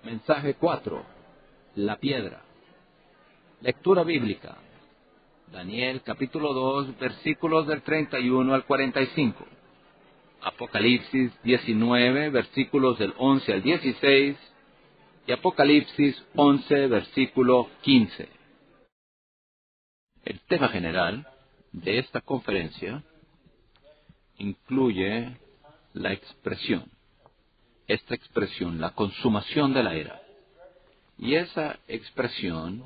Mensaje 4. La piedra. Lectura bíblica. Daniel capítulo 2, versículos del 31 al 45. Apocalipsis 19, versículos del 11 al 16. Y Apocalipsis 11, versículo 15. El tema general de esta conferencia incluye la expresión. Esta expresión, la consumación de la era. Y esa expresión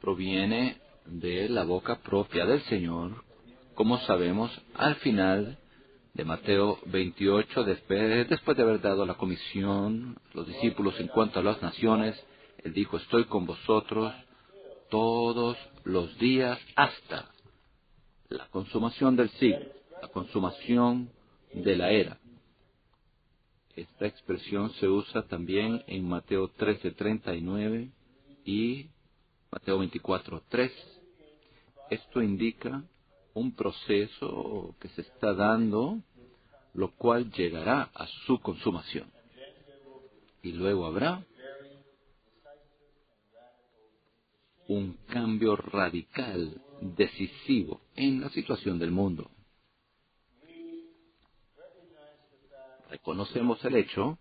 proviene de la boca propia del Señor, como sabemos, al final de Mateo 28, después de haber dado la comisión a los discípulos en cuanto a las naciones, Él dijo, estoy con vosotros todos los días hasta la consumación del siglo, la consumación de la era. Esta expresión se usa también en Mateo 13:39 y Mateo 24:3. Esto indica un proceso que se está dando, lo cual llegará a su consumación. Y luego habrá un cambio radical, decisivo en la situación del mundo. Reconocemos el hecho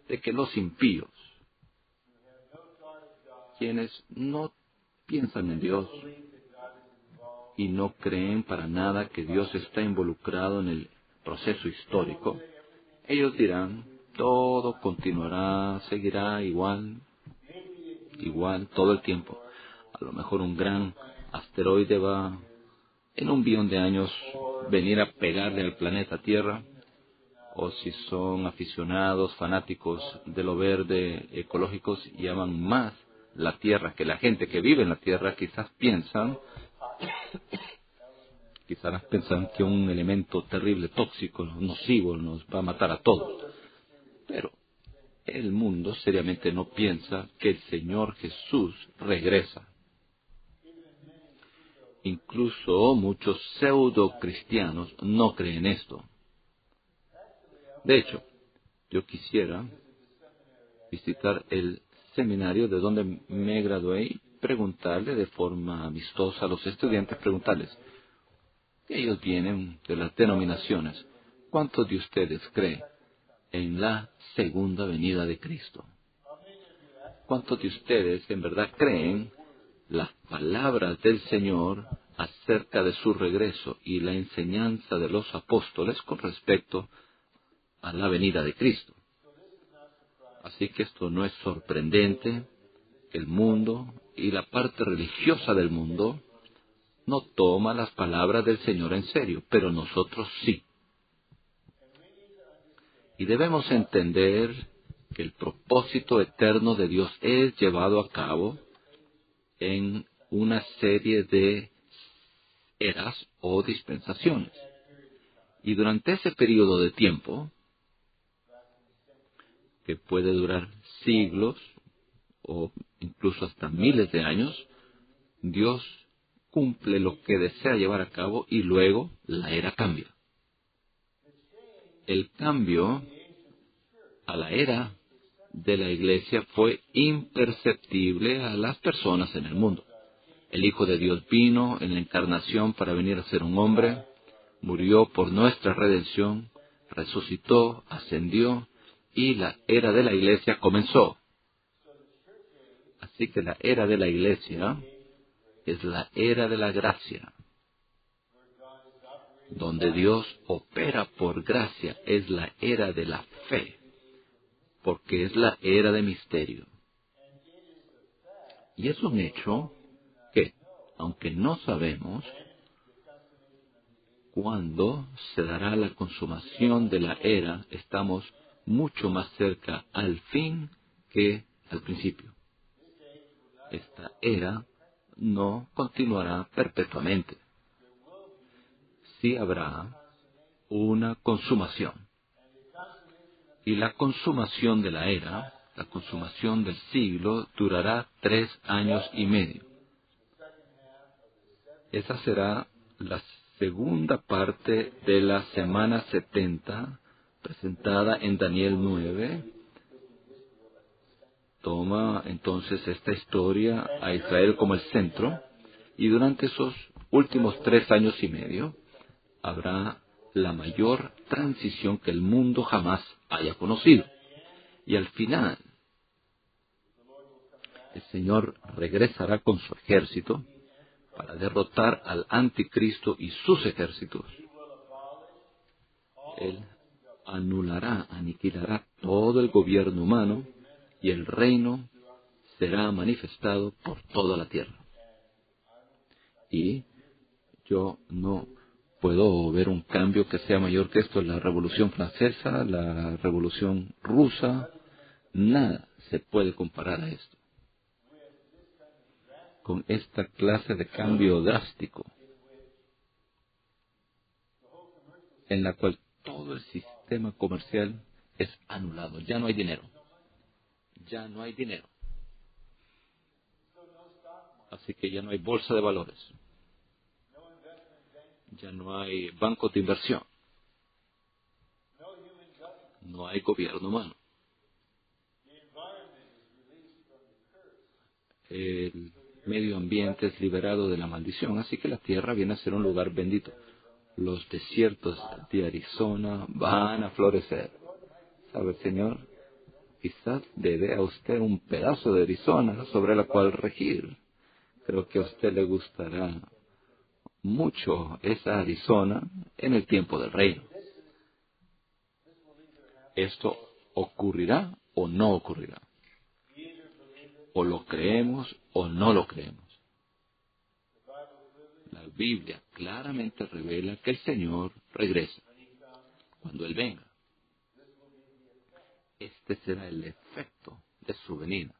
de que los impíos, quienes no piensan en Dios y no creen para nada que Dios está involucrado en el proceso histórico, ellos dirán, todo continuará, seguirá igual, todo el tiempo. A lo mejor un gran asteroide va en 1 billón de años venir a pegarle al planeta Tierra, o si son aficionados, fanáticos de lo verde, ecológicos, y aman más la Tierra que la gente que vive en la Tierra, quizás piensan que un elemento terrible, tóxico, nocivo, nos va a matar a todos. Pero el mundo seriamente no piensa que el Señor Jesús regresa. Incluso muchos pseudo cristianos no creen esto. De hecho, yo quisiera visitar el seminario de donde me gradué y preguntarle de forma amistosa a los estudiantes, preguntarles, ellos vienen de las denominaciones, ¿cuántos de ustedes creen en la segunda venida de Cristo? ¿Cuántos de ustedes en verdad creen las palabras del Señor acerca de su regreso y la enseñanza de los apóstoles con respecto a la venida de Cristo? Así que esto no es sorprendente. El mundo y la parte religiosa del mundo no toma las palabras del Señor en serio, pero nosotros sí. Y debemos entender que el propósito eterno de Dios es llevado a cabo en una serie de eras o dispensaciones. Y durante ese periodo de tiempo, que puede durar siglos o incluso hasta miles de años, Dios cumple lo que desea llevar a cabo y luego la era cambia. El cambio a la era de la Iglesia fue imperceptible a las personas en el mundo. El Hijo de Dios vino en la encarnación para venir a ser un hombre, murió por nuestra redención, resucitó, ascendió, y la era de la Iglesia comenzó. Así que la era de la Iglesia es la era de la gracia. Donde Dios opera por gracia es la era de la fe, porque es la era de misterio. Y es un hecho que, aunque no sabemos cuándo se dará la consumación de la era, estamos mucho más cerca al fin que al principio. Esta era no continuará perpetuamente. Sí habrá una consumación. Y la consumación de la era, la consumación del siglo, durará 3 años y medio. Esa será la segunda parte de la semana 70, presentada en Daniel 9, toma entonces esta historia a Israel como el centro, y durante esos últimos 3 años y medio habrá la mayor transición que el mundo jamás haya conocido. Y al final, el Señor regresará con su ejército para derrotar al anticristo y sus ejércitos. Él anulará, aniquilará todo el gobierno humano y el reino será manifestado por toda la tierra. Y yo no puedo ver un cambio que sea mayor que esto. La Revolución Francesa, la Revolución Rusa, nada se puede comparar a esto. Con esta clase de cambio drástico, en la cual todo el sistema comercial es anulado. Ya no hay dinero. Ya no hay dinero. Así que ya no hay bolsa de valores. Ya no hay bancos de inversión. No hay gobierno humano. El medio ambiente es liberado de la maldición, así que la tierra viene a ser un lugar bendito. Los desiertos de Arizona van a florecer. ¿Sabe, Señor? Quizás le dé a usted un pedazo de Arizona sobre la cual regir. Creo que a usted le gustará mucho esa Arizona en el tiempo del reino. Esto ocurrirá o no ocurrirá. O lo creemos o no lo creemos. La Biblia claramente revela que el Señor regresa cuando Él venga. Este será el efecto de su venida.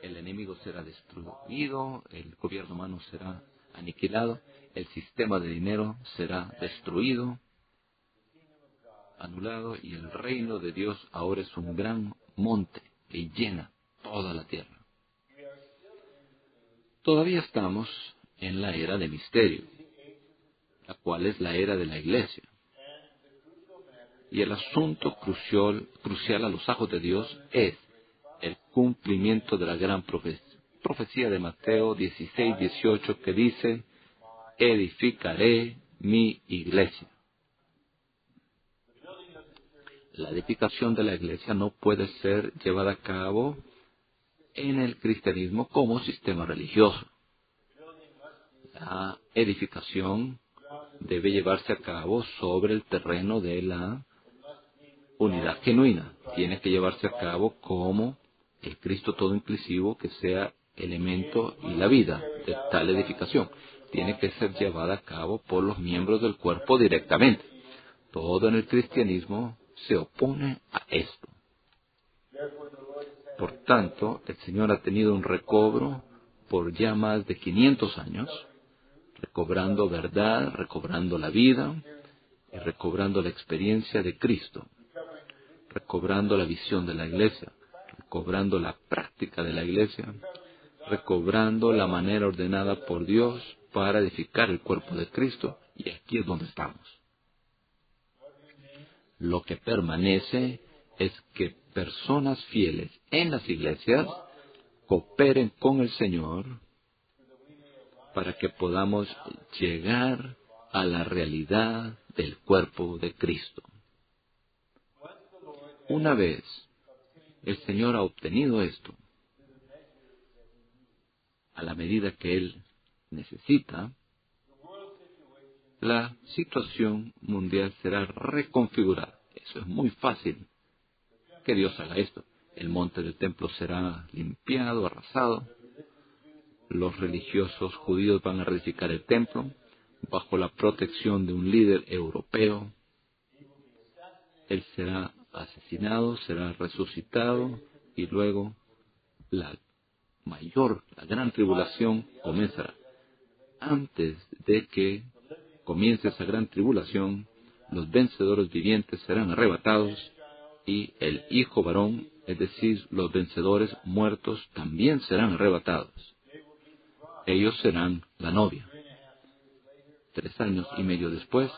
El enemigo será destruido, el gobierno humano será aniquilado, el sistema de dinero será destruido, anulado, y el reino de Dios ahora es un gran monte que llena toda la tierra. Todavía estamos en la era de misterio, la cual es la era de la iglesia. Y el asunto crucial a los ojos de Dios es el cumplimiento de la gran profecía de Mateo 16:18 que dice: edificaré mi iglesia. La edificación de la iglesia no puede ser llevada a cabo en el cristianismo como sistema religioso. La edificación debe llevarse a cabo sobre el terreno de la unidad genuina. Tiene que llevarse a cabo como el Cristo todo inclusivo que sea elemento y la vida de tal edificación. Tiene que ser llevada a cabo por los miembros del cuerpo directamente. Todo en el cristianismo se opone a esto. Por tanto, el Señor ha tenido un recobro por ya más de 500 años, recobrando verdad, recobrando la vida y recobrando la experiencia de Cristo, recobrando la visión de la iglesia, recobrando la práctica de la iglesia, recobrando la manera ordenada por Dios para edificar el cuerpo de Cristo, y aquí es donde estamos. Lo que permanece es que personas fieles en las iglesias cooperen con el Señor para que podamos llegar a la realidad del cuerpo de Cristo. Una vez el Señor ha obtenido esto, a la medida que Él necesita, la situación mundial será reconfigurada. Eso es muy fácil que Dios haga esto. El monte del templo será limpiado, arrasado. Los religiosos judíos van a reedificar el templo bajo la protección de un líder europeo. Él será asesinado, será resucitado, y luego la gran tribulación comenzará. Antes de que comience esa gran tribulación, los vencedores vivientes serán arrebatados, y el hijo varón, es decir, los vencedores muertos, también serán arrebatados. Ellos serán la novia. 3 años y medio después,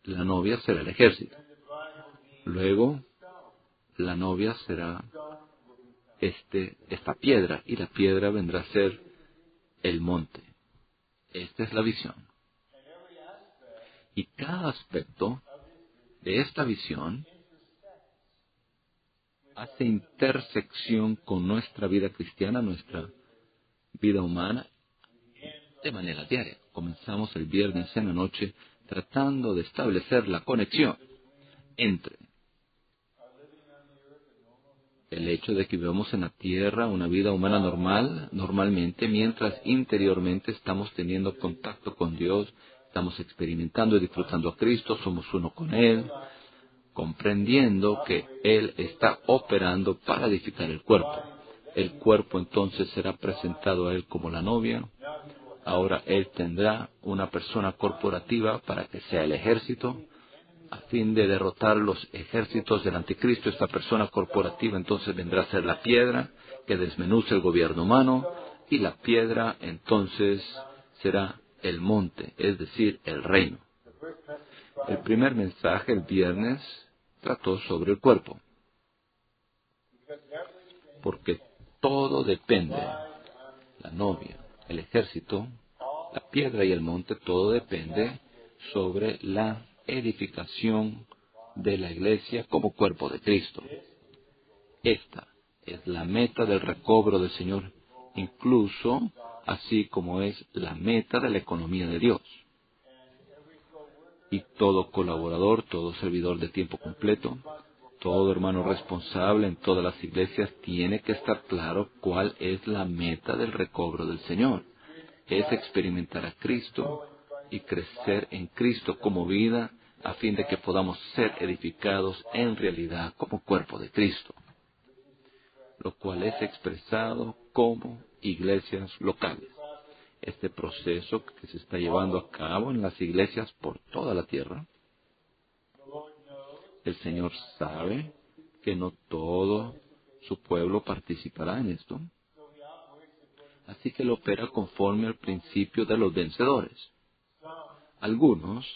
la novia será el ejército. Luego, la novia será esta piedra, y la piedra vendrá a ser el monte. Esta es la visión. Y cada aspecto de esta visión hace intersección con nuestra vida cristiana, nuestra vida humana, de manera diaria. Comenzamos el viernes en la noche tratando de establecer la conexión entre el hecho de que vivamos en la tierra una vida humana normalmente, mientras interiormente estamos teniendo contacto con Dios, estamos experimentando y disfrutando a Cristo, somos uno con Él, comprendiendo que Él está operando para edificar el cuerpo. El cuerpo entonces será presentado a Él como la novia. Ahora Él tendrá una persona corporativa para que sea el ejército, a fin de derrotar los ejércitos del anticristo. Esta persona corporativa entonces vendrá a ser la piedra que desmenuce el gobierno humano, y la piedra entonces será el monte, es decir, el reino. El primer mensaje el viernes trató sobre el cuerpo, porque todo depende, la novia, el ejército, la piedra y el monte, todo depende sobre la edificación de la iglesia como cuerpo de Cristo. Esta es la meta del recobro del Señor, incluso así como es la meta de la economía de Dios. Y todo colaborador, todo servidor de tiempo completo, todo hermano responsable en todas las iglesias tiene que estar claro cuál es la meta del recobro del Señor. Es experimentar a Cristo y crecer en Cristo como vida, a fin de que podamos ser edificados en realidad como cuerpo de Cristo, lo cual es expresado como iglesias locales. Este proceso que se está llevando a cabo en las iglesias por toda la tierra, el Señor sabe que no todo su pueblo participará en esto, así que lo opera conforme al principio de los vencedores. Algunos,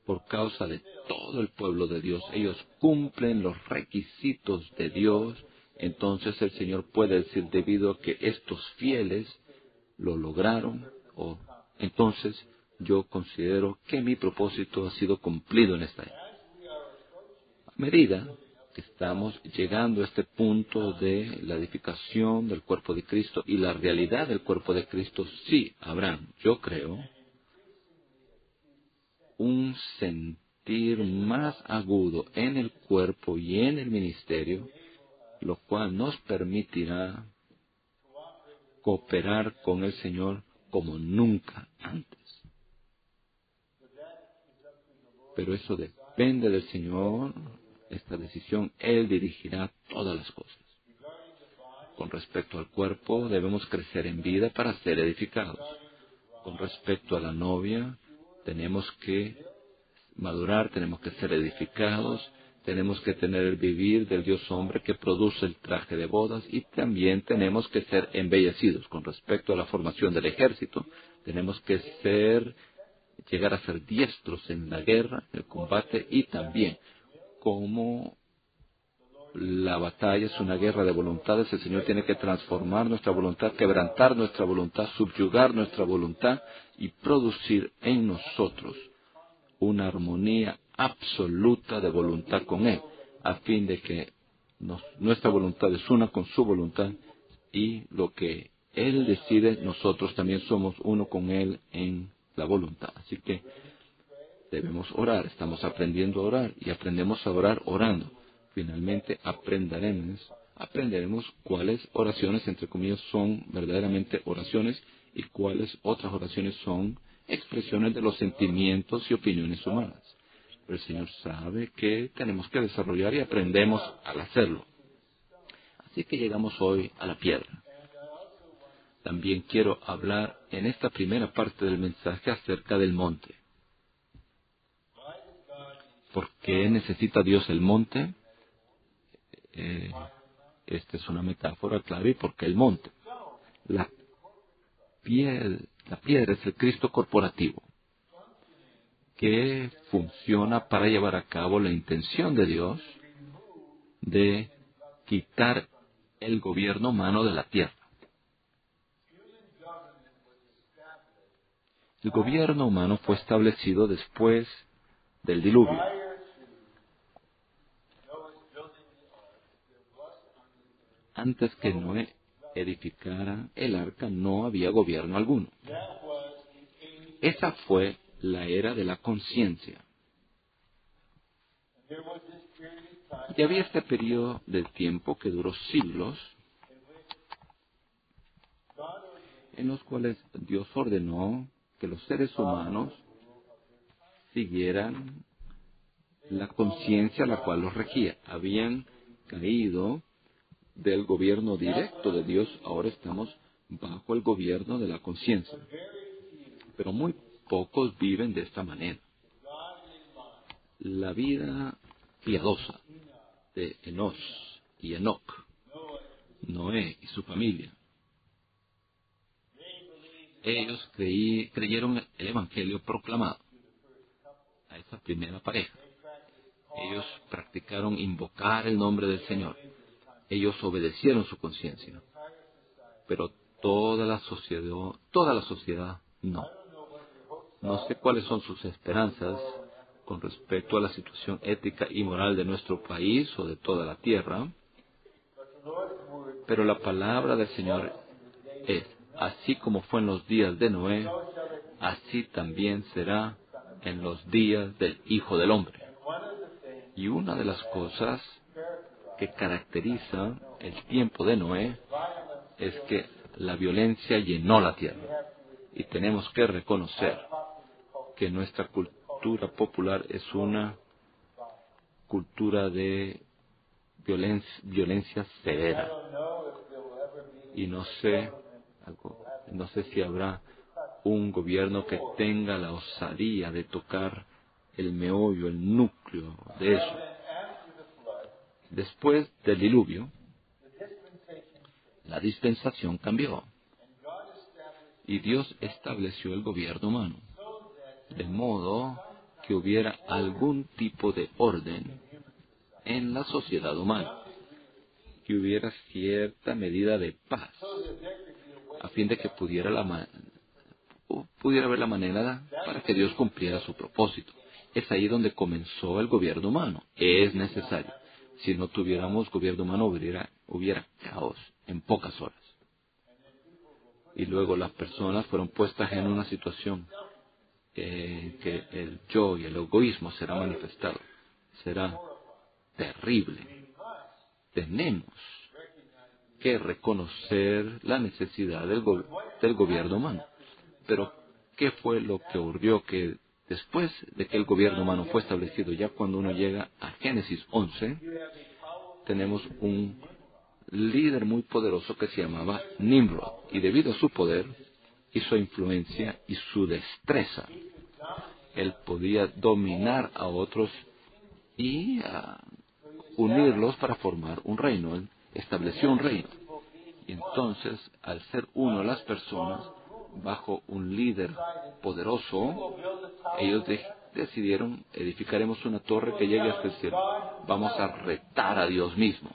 por causa de todo el pueblo de Dios, ellos cumplen los requisitos de Dios. Entonces el Señor puede decir, debido a que estos fieles lo lograron, entonces yo considero que mi propósito ha sido cumplido en esta era. A medida que estamos llegando a este punto de la edificación del cuerpo de Cristo y la realidad del cuerpo de Cristo, sí habrán, yo creo, un sentir más agudo en el cuerpo y en el ministerio, lo cual nos permitirá cooperar con el Señor como nunca antes. Pero eso depende del Señor, esta decisión, Él dirigirá todas las cosas. Con respecto al cuerpo, debemos crecer en vida para ser edificados. Con respecto a la novia, tenemos que madurar, tenemos que ser edificados, tenemos que tener el vivir del Dios hombre que produce el traje de bodas, y también tenemos que ser embellecidos. Con respecto a la formación del ejército, tenemos que llegar a ser diestros en la guerra, en el combate, y también como la batalla es una guerra de voluntades, el Señor tiene que transformar nuestra voluntad, quebrantar nuestra voluntad, subyugar nuestra voluntad y producir en nosotros una armonía absoluta de voluntad con Él, a fin de que nuestra voluntad es una con su voluntad, y lo que Él decide, nosotros también somos uno con Él en la voluntad. Así que debemos orar, estamos aprendiendo a orar y aprendemos a orar orando. Finalmente aprenderemos cuáles oraciones, entre comillas, son verdaderamente oraciones y cuáles otras oraciones son expresiones de los sentimientos y opiniones humanas. Pero el Señor sabe que tenemos que desarrollar y aprendemos al hacerlo. Así que llegamos hoy a la piedra. También quiero hablar en esta primera parte del mensaje acerca del monte. ¿Por qué necesita Dios el monte? Esta es una metáfora, claro, y ¿por qué el monte? La piedra es el Cristo corporativo, que funciona para llevar a cabo la intención de Dios de quitar el gobierno humano de la tierra. El gobierno humano fue establecido después del diluvio. Antes que Noé edificara el arca, no había gobierno alguno. Esa fue la era de la conciencia. Y había este periodo de tiempo que duró siglos, en los cuales Dios ordenó que los seres humanos siguieran la conciencia a la cual los regía. Habían caído del gobierno directo de Dios, ahora estamos bajo el gobierno de la conciencia. Pero muy pocos viven de esta manera. La vida piadosa de Enos y Enoc, Noé y su familia, ellos creyeron el evangelio proclamado a esa primera pareja. Ellos practicaron invocar el nombre del Señor. Ellos obedecieron su conciencia. Pero toda la sociedad no. No sé cuáles son sus esperanzas con respecto a la situación ética y moral de nuestro país o de toda la tierra, pero la palabra del Señor es: así como fue en los días de Noé, así también será en los días del Hijo del Hombre. Y una de las cosas que caracteriza el tiempo de Noé es que la violencia llenó la tierra. Y tenemos que reconocer que nuestra cultura popular es una cultura de violencia severa. Y no sé si habrá un gobierno que tenga la osadía de tocar el meollo, el núcleo de eso. Después del diluvio, la dispensación cambió y Dios estableció el gobierno humano, de modo que hubiera algún tipo de orden en la sociedad humana, que hubiera cierta medida de paz, a fin de que pudiera haber la manera para que Dios cumpliera su propósito. Es ahí donde comenzó el gobierno humano. Es necesario. Si no tuviéramos gobierno humano, hubiera caos en pocas horas. Y luego las personas fueron puestas en una situación que el yo y el egoísmo será manifestado. Será terrible. Tenemos que reconocer la necesidad del gobierno humano. Pero, ¿qué fue lo que ocurrió? Que después de que el gobierno humano fue establecido, ya cuando uno llega a Génesis 11, tenemos un líder muy poderoso que se llamaba Nimrod. Y debido a su poder y su influencia y su destreza, él podía dominar a otros y unirlos para formar un reino. Él estableció un reino. Y entonces, al ser uno de las personas bajo un líder poderoso, ellos decidieron: edificaremos una torre que llegue hasta el cielo. Vamos a retar a Dios mismo.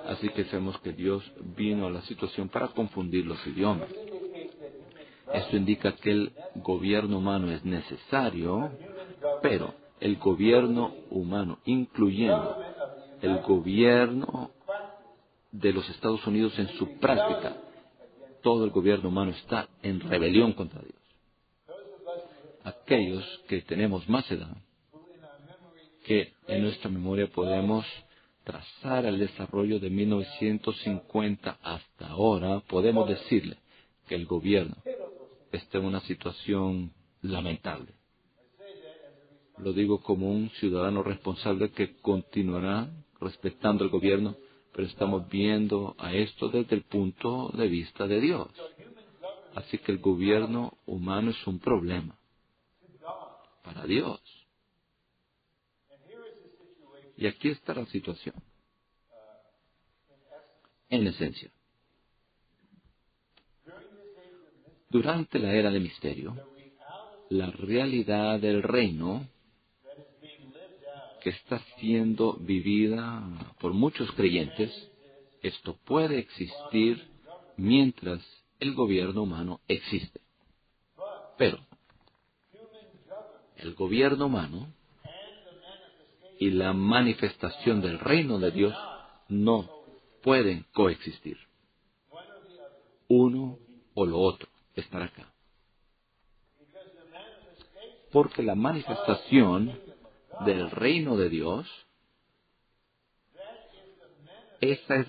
Así que sabemos que Dios vino a la situación para confundir los idiomas. Esto indica que el gobierno humano es necesario, pero el gobierno humano, incluyendo el gobierno de los Estados Unidos en su práctica, todo el gobierno humano está en rebelión contra Dios. Aquellos que tenemos más edad, que en nuestra memoria podemos trazar el desarrollo de 1950 hasta ahora, podemos decirle que el gobierno está en una situación lamentable. Lo digo como un ciudadano responsable que continuará respetando el gobierno, pero estamos viendo a esto desde el punto de vista de Dios. Así que el gobierno humano es un problema para Dios. Y aquí está la situación. En esencia, durante la era de misterio, la realidad del reino que está siendo vivida por muchos creyentes, esto puede existir mientras el gobierno humano existe. Pero el gobierno humano y la manifestación del reino de Dios no pueden coexistir. Uno o lo otro estará acá. Porque la manifestación del reino de Dios, esa es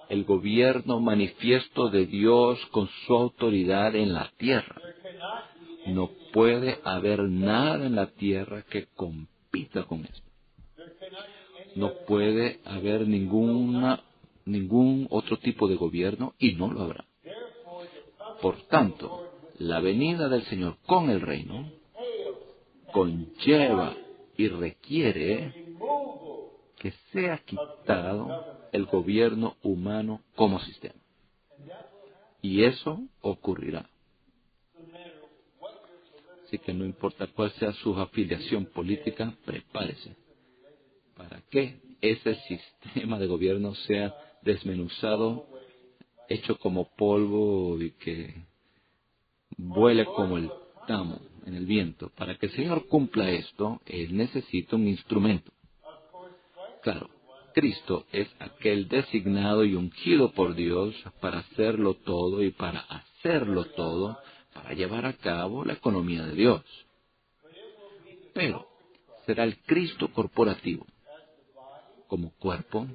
el gobierno manifiesto de Dios con su autoridad en la tierra. No puede haber nada en la tierra que compita con esto. No puede haber ningún otro tipo de gobierno y no lo habrá. Por tanto, la venida del Señor con el reino conlleva y requiere que sea quitado el gobierno humano como sistema. Y eso ocurrirá. Así que no importa cuál sea su afiliación política, prepárese para que ese sistema de gobierno sea desmenuzado, hecho como polvo y que vuele como el tamo en el viento. Para que el Señor cumpla esto, Él necesita un instrumento. Claro, Cristo es aquel designado y ungido por Dios para hacerlo todo y para hacerlo todo, para llevar a cabo la economía de Dios. Pero será el Cristo corporativo, como cuerpo,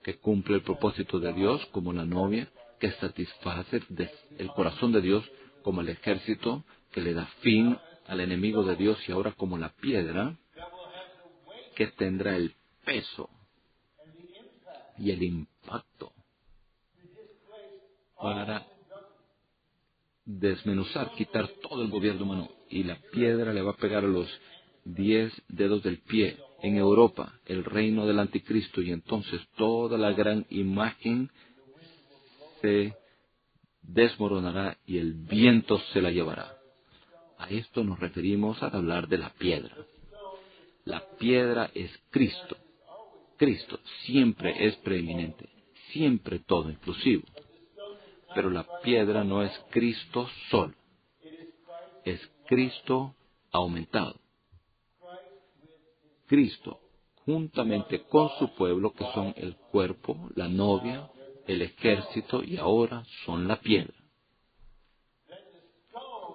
que cumple el propósito de Dios, como la novia, que satisface el corazón de Dios, como el ejército, que le da fin al enemigo de Dios, y ahora como la piedra, que tendrá el peso y el impacto para desmenuzar, quitar todo el gobierno humano. Y la piedra le va a pegar a los 10 dedos del pie. En Europa, el reino del anticristo, y entonces toda la gran imagen se desmoronará y el viento se la llevará. A esto nos referimos al hablar de la piedra. La piedra es Cristo. Cristo siempre es preeminente, siempre todo inclusivo. Pero la piedra no es Cristo solo, es Cristo aumentado. Cristo, juntamente con su pueblo, que son el cuerpo, la novia, el ejército, y ahora son la piedra.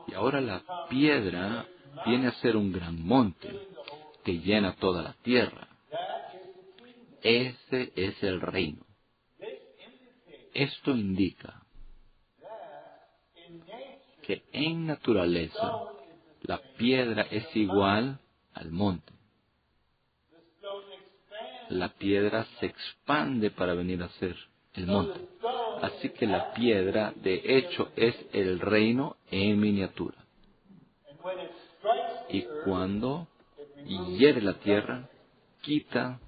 Y ahora la piedra viene a ser un gran monte que llena toda la tierra. Ese es el reino. Esto indica que en naturaleza la piedra es igual al monte. La piedra se expande para venir a ser el monte. Así que la piedra, de hecho, es el reino en miniatura. Y cuando hiere la tierra, quita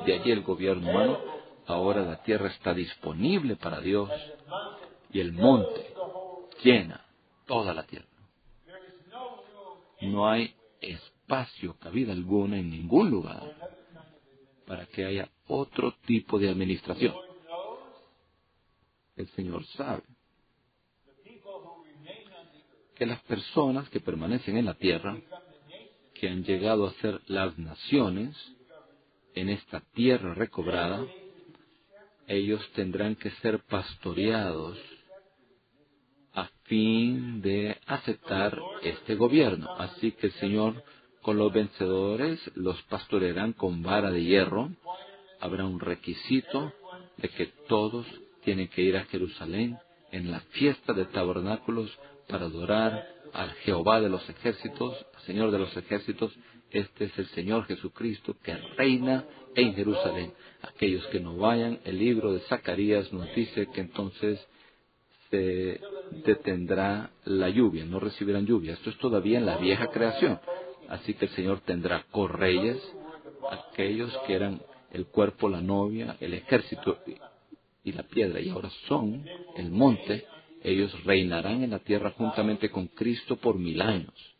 de allí el gobierno humano. Ahora la tierra está disponible para Dios y el monte llena toda la tierra. No hay espacio, cabida alguna en ningún lugar para que haya otro tipo de administración. El Señor sabe que las personas que permanecen en la tierra, que han llegado a ser las naciones en esta tierra recobrada, ellos tendrán que ser pastoreados a fin de aceptar este gobierno. Así que el Señor, con los vencedores, los pastorearán con vara de hierro. Habrá un requisito de que todos tienen que ir a Jerusalén en la fiesta de tabernáculos para adorar al Jehová de los ejércitos, al Señor de los ejércitos. Este es el Señor Jesucristo que reina en Jerusalén. Aquellos que no vayan, el libro de Zacarías nos dice que entonces se detendrá la lluvia, no recibirán lluvia. Esto es todavía en la vieja creación. Así que el Señor tendrá correyes, aquellos que eran el cuerpo, la novia, el ejército y la piedra, y ahora son el monte. Ellos reinarán en la tierra juntamente con Cristo por 1000 años.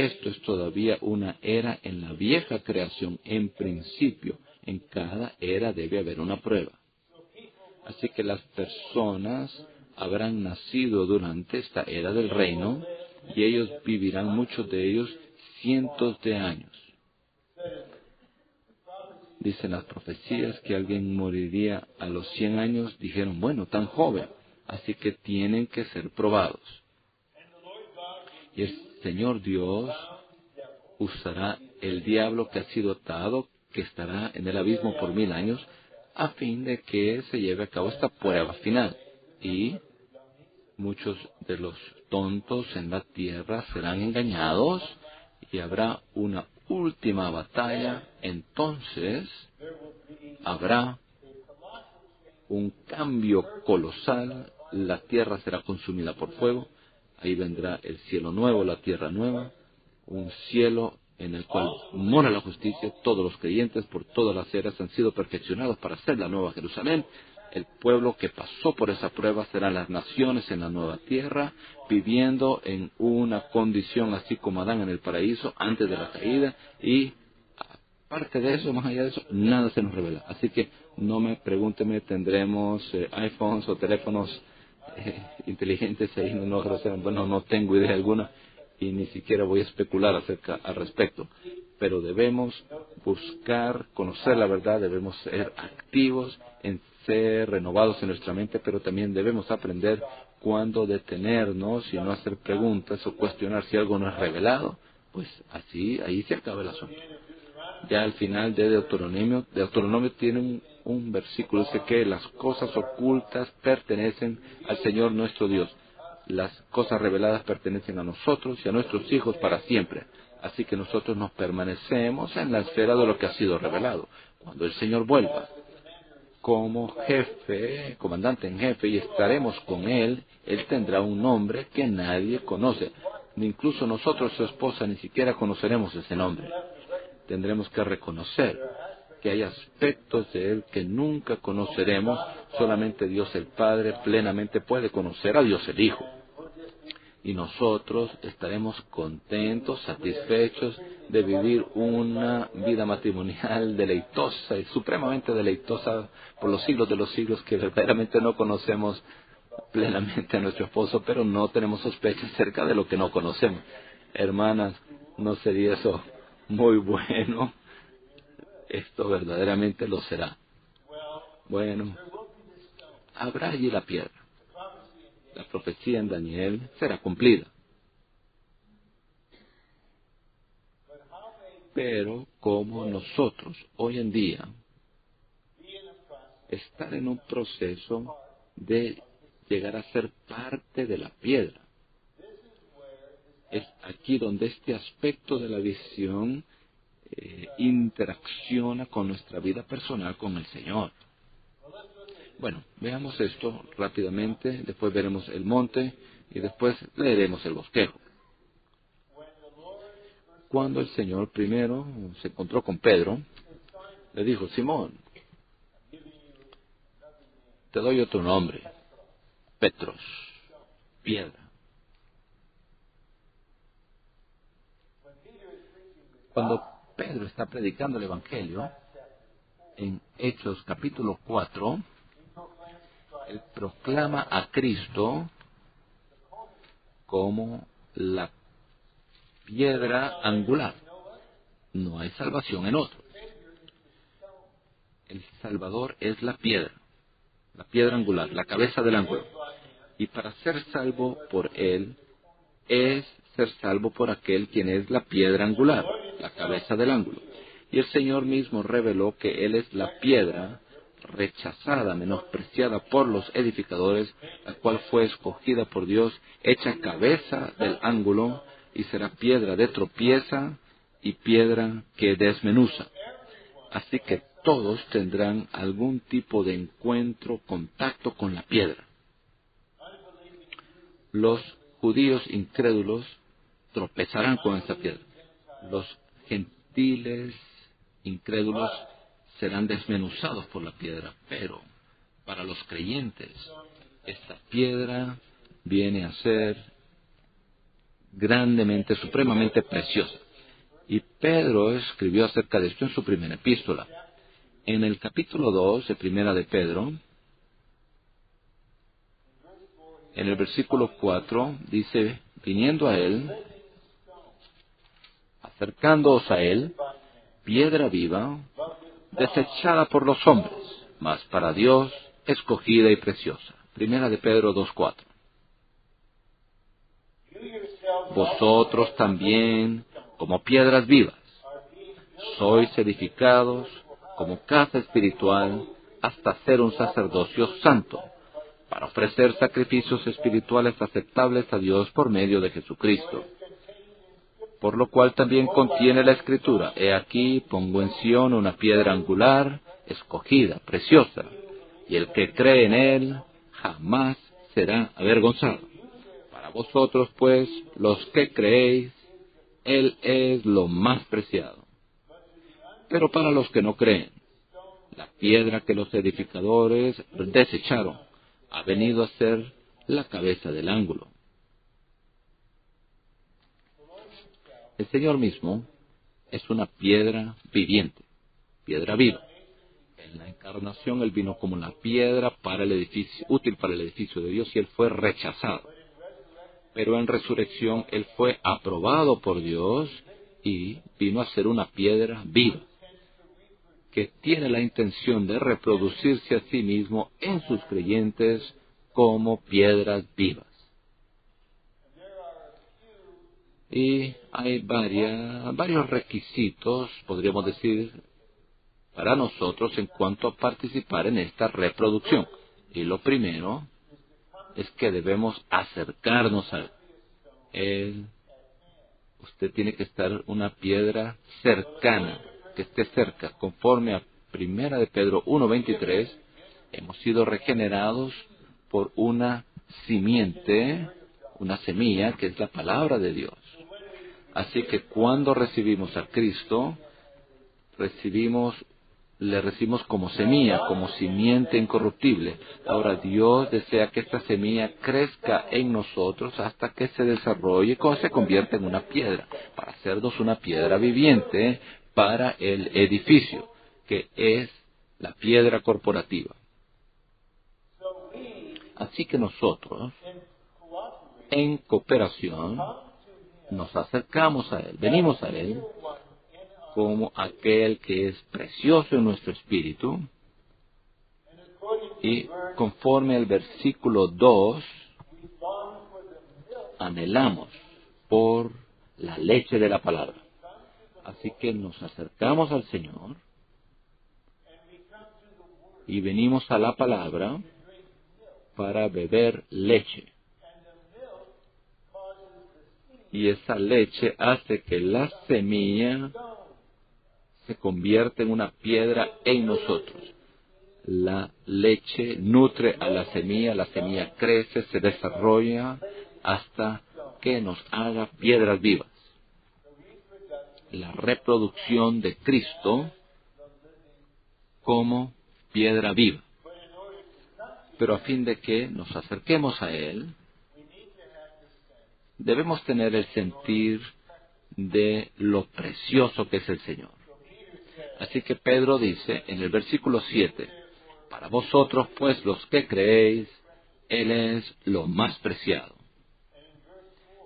esto es todavía una era en la vieja creación. En principio, en cada era debe haber una prueba. Así que las personas habrán nacido durante esta era del reino y ellos vivirán, muchos de ellos, cientos de años. Dicen las profecías que alguien moriría a los 100 años. Dijeron, bueno, tan joven, así que tienen que ser probados. Y el Señor Dios usará el diablo que ha sido atado, que estará en el abismo por 1000 años, a fin de que se lleve a cabo esta prueba final. Y muchos de los tontos en la tierra serán engañados y habrá una última batalla. Entonces habrá un cambio colosal. La tierra será consumida por fuego. Ahí vendrá el cielo nuevo, la tierra nueva, un cielo en el cual mora la justicia. Todos los creyentes por todas las eras han sido perfeccionados para ser la nueva Jerusalén. El pueblo que pasó por esa prueba serán las naciones en la nueva tierra, viviendo en una condición así como Adán en el paraíso antes de la caída. Y aparte de eso, más allá de eso, nada se nos revela. Así que no me pregúnteme, tendremos iPhones o teléfonos inteligentes ahí. Bueno, no tengo idea alguna y ni siquiera voy a especular al respecto. Pero debemos buscar, conocer la verdad, debemos ser activos en ser renovados en nuestra mente, pero también debemos aprender cuándo detenernos y no hacer preguntas o cuestionar si algo no es revelado. Pues así, ahí se acaba el asunto. Ya al final de Deuteronomio tiene un versículo, dice que las cosas ocultas pertenecen al Señor nuestro Dios. Las cosas reveladas pertenecen a nosotros y a nuestros hijos para siempre. Así que nosotros nos permanecemos en la esfera de lo que ha sido revelado. Cuando el Señor vuelva como jefe, comandante en jefe, y estaremos con Él, Él tendrá un nombre que nadie conoce. Ni incluso nosotros, su esposa, ni siquiera conoceremos ese nombre. Tendremos que reconocer que hay aspectos de Él que nunca conoceremos. Solamente Dios el Padre plenamente puede conocer a Dios el Hijo. Y nosotros estaremos contentos, satisfechos de vivir una vida matrimonial deleitosa y supremamente deleitosa por los siglos de los siglos, que verdaderamente no conocemos plenamente a nuestro esposo, pero no tenemos sospechas acerca de lo que no conocemos. Hermanas, ¿no sería eso muy bueno? Esto verdaderamente lo será. Bueno, habrá allí la piedra. La profecía en Daniel será cumplida. Pero como nosotros hoy en día estar en un proceso de llegar a ser parte de la piedra, es aquí donde este aspecto de la visión interacciona con nuestra vida personal con el Señor. Bueno, veamos esto rápidamente, después veremos el monte y después leeremos el bosquejo. Cuando el Señor primero se encontró con Pedro, le dijo, Simón, te doy otro nombre, Petros, piedra. Cuando Pedro está predicando el Evangelio, en Hechos capítulo 4, él proclama a Cristo como la piedra angular. No hay salvación en otro. El Salvador es la piedra angular, la cabeza del ángulo. Y para ser salvo por Él, es ser salvo por aquel quien es la piedra angular, la cabeza del ángulo. Y el Señor mismo reveló que Él es la piedra rechazada, menospreciada por los edificadores, la cual fue escogida por Dios, hecha cabeza del ángulo, y será piedra de tropieza y piedra que desmenuza. Así que todos tendrán algún tipo de encuentro, contacto con la piedra. Los judíos incrédulos tropezarán con esa piedra. Los gentiles incrédulos serán desmenuzados por la piedra, pero para los creyentes esta piedra viene a ser grandemente, supremamente preciosa. Y Pedro escribió acerca de esto en su primera epístola. En el capítulo 2 de Primera de Pedro, en el versículo 4, dice, viniendo a él, acercándoos a él, piedra viva, desechada por los hombres, mas para Dios escogida y preciosa. Primera de Pedro 2:4. Vosotros también, como piedras vivas, sois edificados como casa espiritual hasta ser un sacerdocio santo, para ofrecer sacrificios espirituales aceptables a Dios por medio de Jesucristo. Por lo cual también contiene la Escritura, he aquí pongo en Sión una piedra angular, escogida, preciosa, y el que cree en él jamás será avergonzado. Para vosotros, pues, los que creéis, él es lo más preciado. Pero para los que no creen, la piedra que los edificadores desecharon ha venido a ser la cabeza del ángulo. El Señor mismo es una piedra viviente, piedra viva. En la encarnación Él vino como una piedra para el edificio, útil para el edificio de Dios, y Él fue rechazado. Pero en resurrección Él fue aprobado por Dios y vino a ser una piedra viva, que tiene la intención de reproducirse a sí mismo en sus creyentes como piedras vivas. Y hay varios requisitos, podríamos decir, para nosotros en cuanto a participar en esta reproducción. Y lo primero es que debemos acercarnos a Él. Usted tiene que estar una piedra cercana, que esté cerca. Conforme a Primera de Pedro 1:23, hemos sido regenerados por una simiente, una semilla, que es la palabra de Dios. Así que cuando recibimos a Cristo, le recibimos como semilla, como simiente incorruptible. Ahora Dios desea que esta semilla crezca en nosotros hasta que se desarrolle y se convierta en una piedra, para hacernos una piedra viviente para el edificio, que es la piedra corporativa. Así que nosotros, en cooperación, nos acercamos a Él, venimos a Él como aquel que es precioso en nuestro espíritu, y conforme al versículo 2, anhelamos por la leche de la palabra. Así que nos acercamos al Señor y venimos a la palabra para beber leche. Y esa leche hace que la semilla se convierta en una piedra en nosotros. La leche nutre a la semilla crece, se desarrolla hasta que nos haga piedras vivas. La reproducción de Cristo como piedra viva. Pero a fin de que nos acerquemos a Él, debemos tener el sentir de lo precioso que es el Señor. Así que Pedro dice en el versículo 7, para vosotros pues los que creéis, Él es lo más preciado.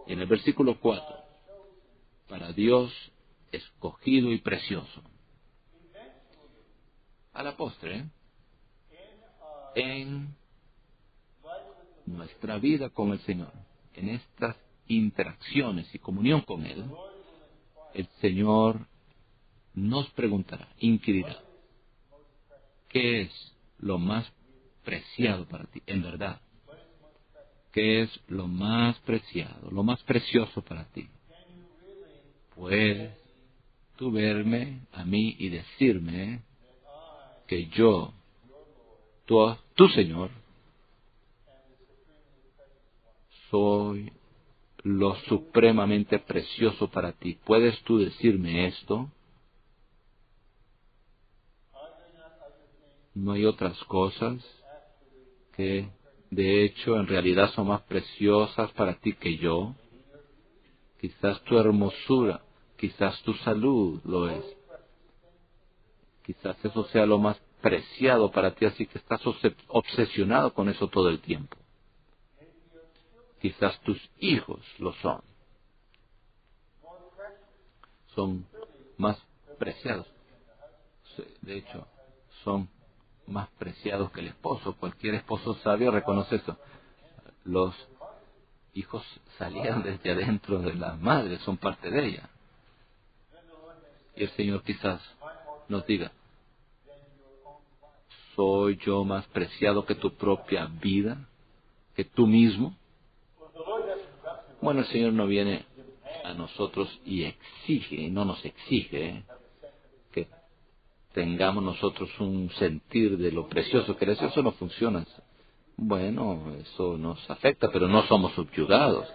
Y en el versículo 4, para Dios escogido y precioso. A la postre, en nuestra vida con el Señor, en estas interacciones y comunión con Él, el Señor nos preguntará, inquirirá, ¿qué es lo más preciado para ti? En verdad, ¿qué es lo más preciado, lo más precioso para ti? Puedes tú verme a mí y decirme que yo, tu Señor, soy lo supremamente precioso para ti. ¿Puedes tú decirme esto? No hay otras cosas que, de hecho, en realidad son más preciosas para ti que yo. quizás tu hermosura, quizás tu salud lo es. Quizás eso sea lo más preciado para ti, así que estás obsesionado con eso todo el tiempo. Quizás tus hijos lo son. Son más preciados. De hecho, son más preciados que el esposo. Cualquier esposo sabio reconoce eso. Los hijos salieron desde adentro de la madre, son parte de ella. Y el Señor quizás nos diga, ¿soy yo más preciado que tu propia vida? ¿Que tú mismo? Bueno, el Señor no viene a nosotros y exige, no nos exige que tengamos nosotros un sentir de lo precioso que es. Eso no funciona. Bueno, eso nos afecta, pero no somos subyugados.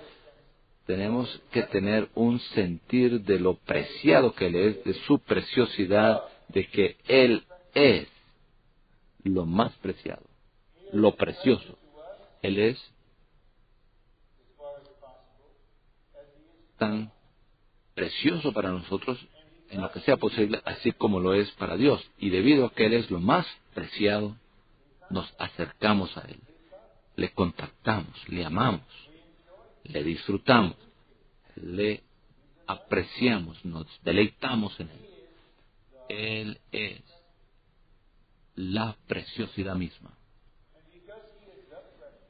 Tenemos que tener un sentir de lo preciado que Él es, de su preciosidad, de que Él es lo más preciado, lo precioso. Él es tan precioso para nosotros en lo que sea posible, así como lo es para Dios. Y debido a que Él es lo más preciado, nos acercamos a Él, le contactamos, le amamos, le disfrutamos, le apreciamos, nos deleitamos en Él. Él es la preciosidad misma.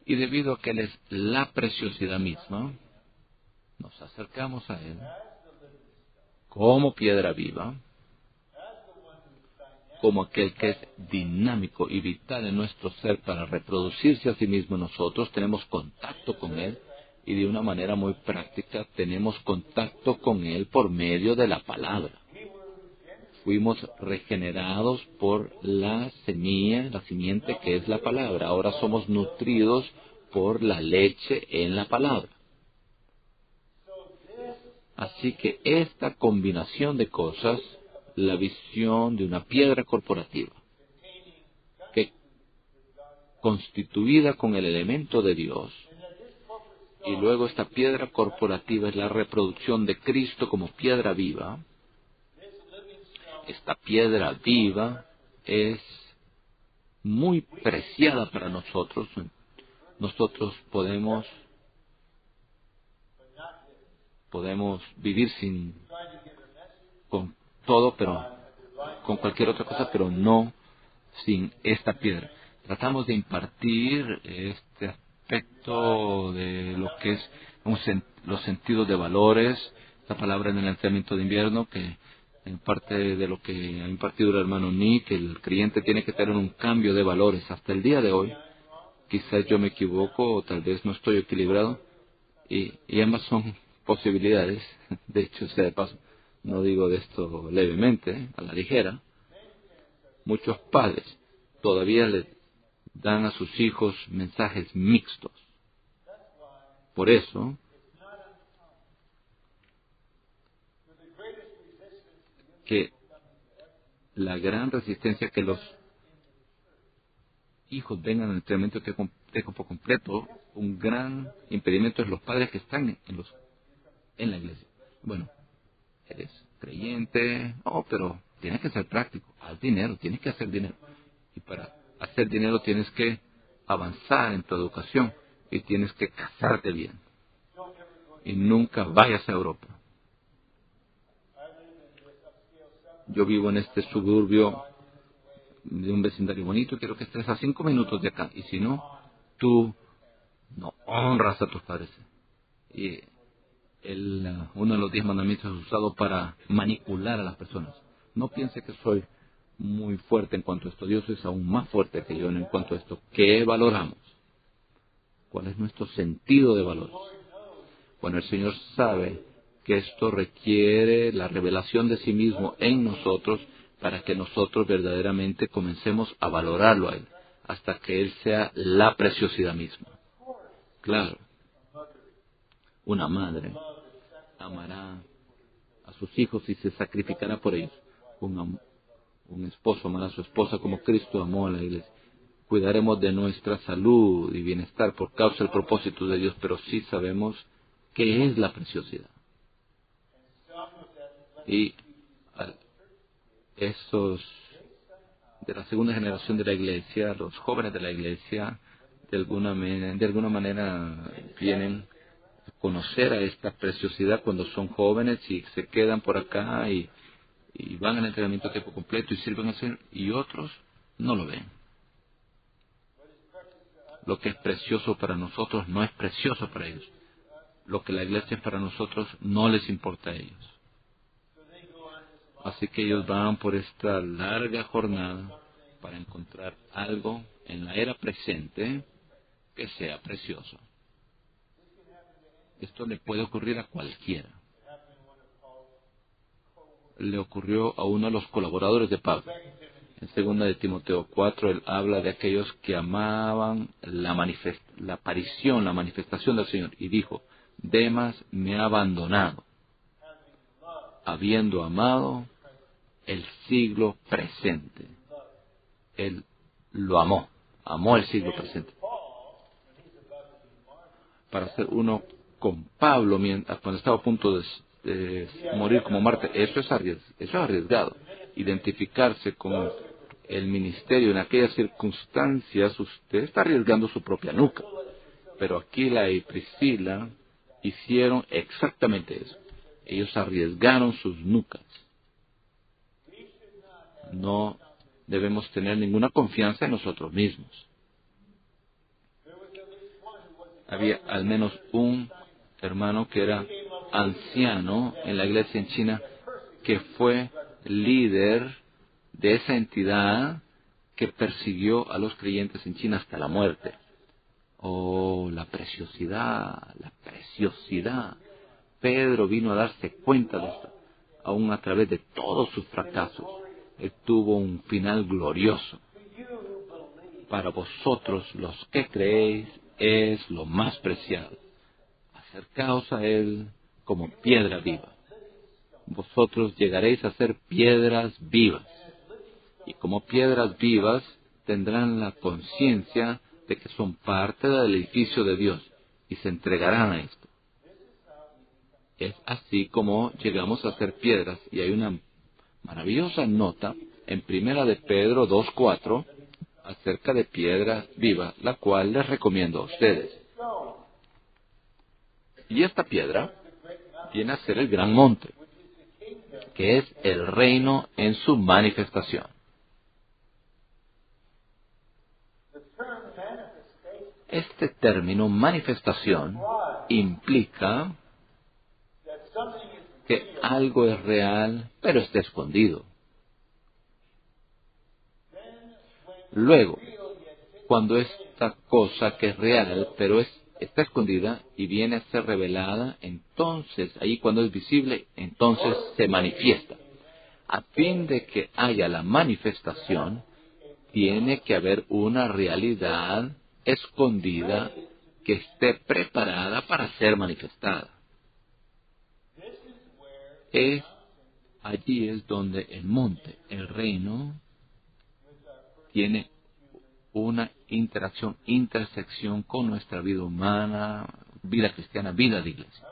Y debido a que Él es la preciosidad misma, nos acercamos a Él como piedra viva, como aquel que es dinámico y vital en nuestro ser para reproducirse a sí mismo. Nosotros tenemos contacto con Él y de una manera muy práctica tenemos contacto con Él por medio de la palabra. Fuimos regenerados por la semilla, la simiente que es la palabra. Ahora somos nutridos por la leche en la palabra. Así que esta combinación de cosas, la visión de una piedra corporativa, que constituida con el elemento de Dios, y luego esta piedra corporativa es la reproducción de Cristo como piedra viva. Esta piedra viva es muy preciada para nosotros. Nosotros podemos vivir con todo, pero con cualquier otra cosa, pero no sin esta piedra. Tratamos de impartir este aspecto de lo que es los sentidos de valores, esta palabra en el entrenamiento de invierno, que en parte de lo que ha impartido el hermano Nick, el creyente tiene que tener un cambio de valores. Hasta el día de hoy, quizás yo me equivoco o tal vez no estoy equilibrado, y ambas son posibilidades. De hecho, sea de paso, no digo de esto levemente, a la ligera. Muchos padres todavía le dan a sus hijos mensajes mixtos. Por eso, que la gran resistencia que los hijos vengan al entrenamiento por completo, un gran impedimento es los padres que están en la iglesia. Bueno, eres creyente, pero tienes que ser práctico, haz dinero, tienes que hacer dinero. Y para hacer dinero tienes que avanzar en tu educación y tienes que casarte bien. Y nunca vayas a Europa. Yo vivo en este suburbio de un vecindario bonito y quiero que estés a 5 minutos de acá. Y si no, tú no honras a tus padres. Y uno de los 10 mandamientos es usado para manipular a las personas. No piense que soy muy fuerte en cuanto a esto. Dios es aún más fuerte que yo en cuanto a esto. ¿Qué valoramos? ¿Cuál es nuestro sentido de valores? Bueno, el Señor sabe que esto requiere la revelación de sí mismo en nosotros para que nosotros verdaderamente comencemos a valorarlo a Él, hasta que Él sea la preciosidad misma. Claro, una madre amará a sus hijos y se sacrificará por ellos. Un esposo amará a su esposa como Cristo amó a la iglesia. Cuidaremos de nuestra salud y bienestar por causa del propósito de Dios, pero sí sabemos qué es la preciosidad. Y esos de la segunda generación de la iglesia, los jóvenes de la iglesia, de alguna manera vienen a conocer a esta preciosidad cuando son jóvenes y se quedan por acá y van al entrenamiento a tiempo completo y sirven al Señor, y otros no lo ven. Lo que es precioso para nosotros no es precioso para ellos. Lo que la iglesia es para nosotros no les importa a ellos. Así que ellos van por esta larga jornada para encontrar algo en la era presente que sea precioso. Esto le puede ocurrir a cualquiera. Le ocurrió a uno de los colaboradores de Pablo. En 2 de Timoteo 4, él habla de aquellos que amaban la aparición, la manifestación del Señor. Y dijo, Demas me ha abandonado, habiendo amado el siglo presente. Él lo amó el siglo presente. Para ser uno con Pablo cuando estaba a punto de morir como mártir, eso es arriesgado. Identificarse con el ministerio en aquellas circunstancias, usted está arriesgando su propia nuca. Pero Aquila y Priscila hicieron exactamente eso. Ellos arriesgaron sus nucas. No debemos tener ninguna confianza en nosotros mismos. Había al menos un hermano que era anciano en la iglesia en China, que fue líder de esa entidad que persiguió a los creyentes en China hasta la muerte. Oh, la preciosidad, la preciosidad. Pedro vino a darse cuenta de esto, aún a través de todos sus fracasos. Él tuvo un final glorioso. Para vosotros, los que creéis, es lo más preciado. Acercaos a Él como piedra viva. Vosotros llegaréis a ser piedras vivas. Y como piedras vivas tendrán la conciencia de que son parte del edificio de Dios y se entregarán a esto. Es así como llegamos a ser piedras. Y hay una maravillosa nota en 1 de Pedro 2:4 acerca de piedra viva, la cual les recomiendo a ustedes. Y esta piedra viene a ser el gran monte, que es el reino en su manifestación. Este término manifestación implica que algo es real, pero está escondido. Luego, cuando esta cosa que es real, pero está escondida y viene a ser revelada, entonces, ahí cuando es visible, entonces se manifiesta. A fin de que haya la manifestación, tiene que haber una realidad escondida que esté preparada para ser manifestada. Allí es donde el monte, el reino, tiene una intersección con nuestra vida humana, vida cristiana, vida de iglesia.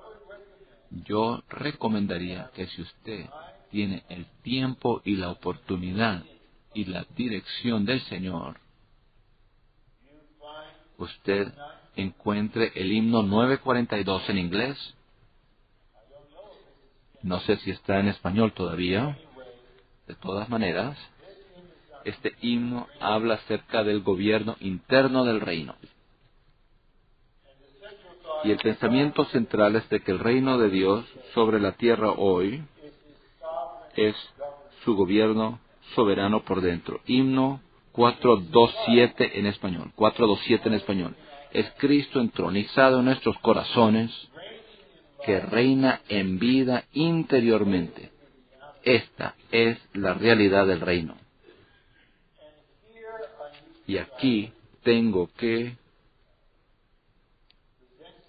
Yo recomendaría que si usted tiene el tiempo y la oportunidad y la dirección del Señor, usted encuentre el himno 942 en inglés. No sé si está en español todavía. De todas maneras, este himno habla acerca del gobierno interno del reino. Y el pensamiento central es de que el reino de Dios sobre la tierra hoy es su gobierno soberano por dentro. Himno 427 en español. 427 en español. Es Cristo entronizado en nuestros corazones, que reina en vida interiormente. Esta es la realidad del reino. Y aquí tengo que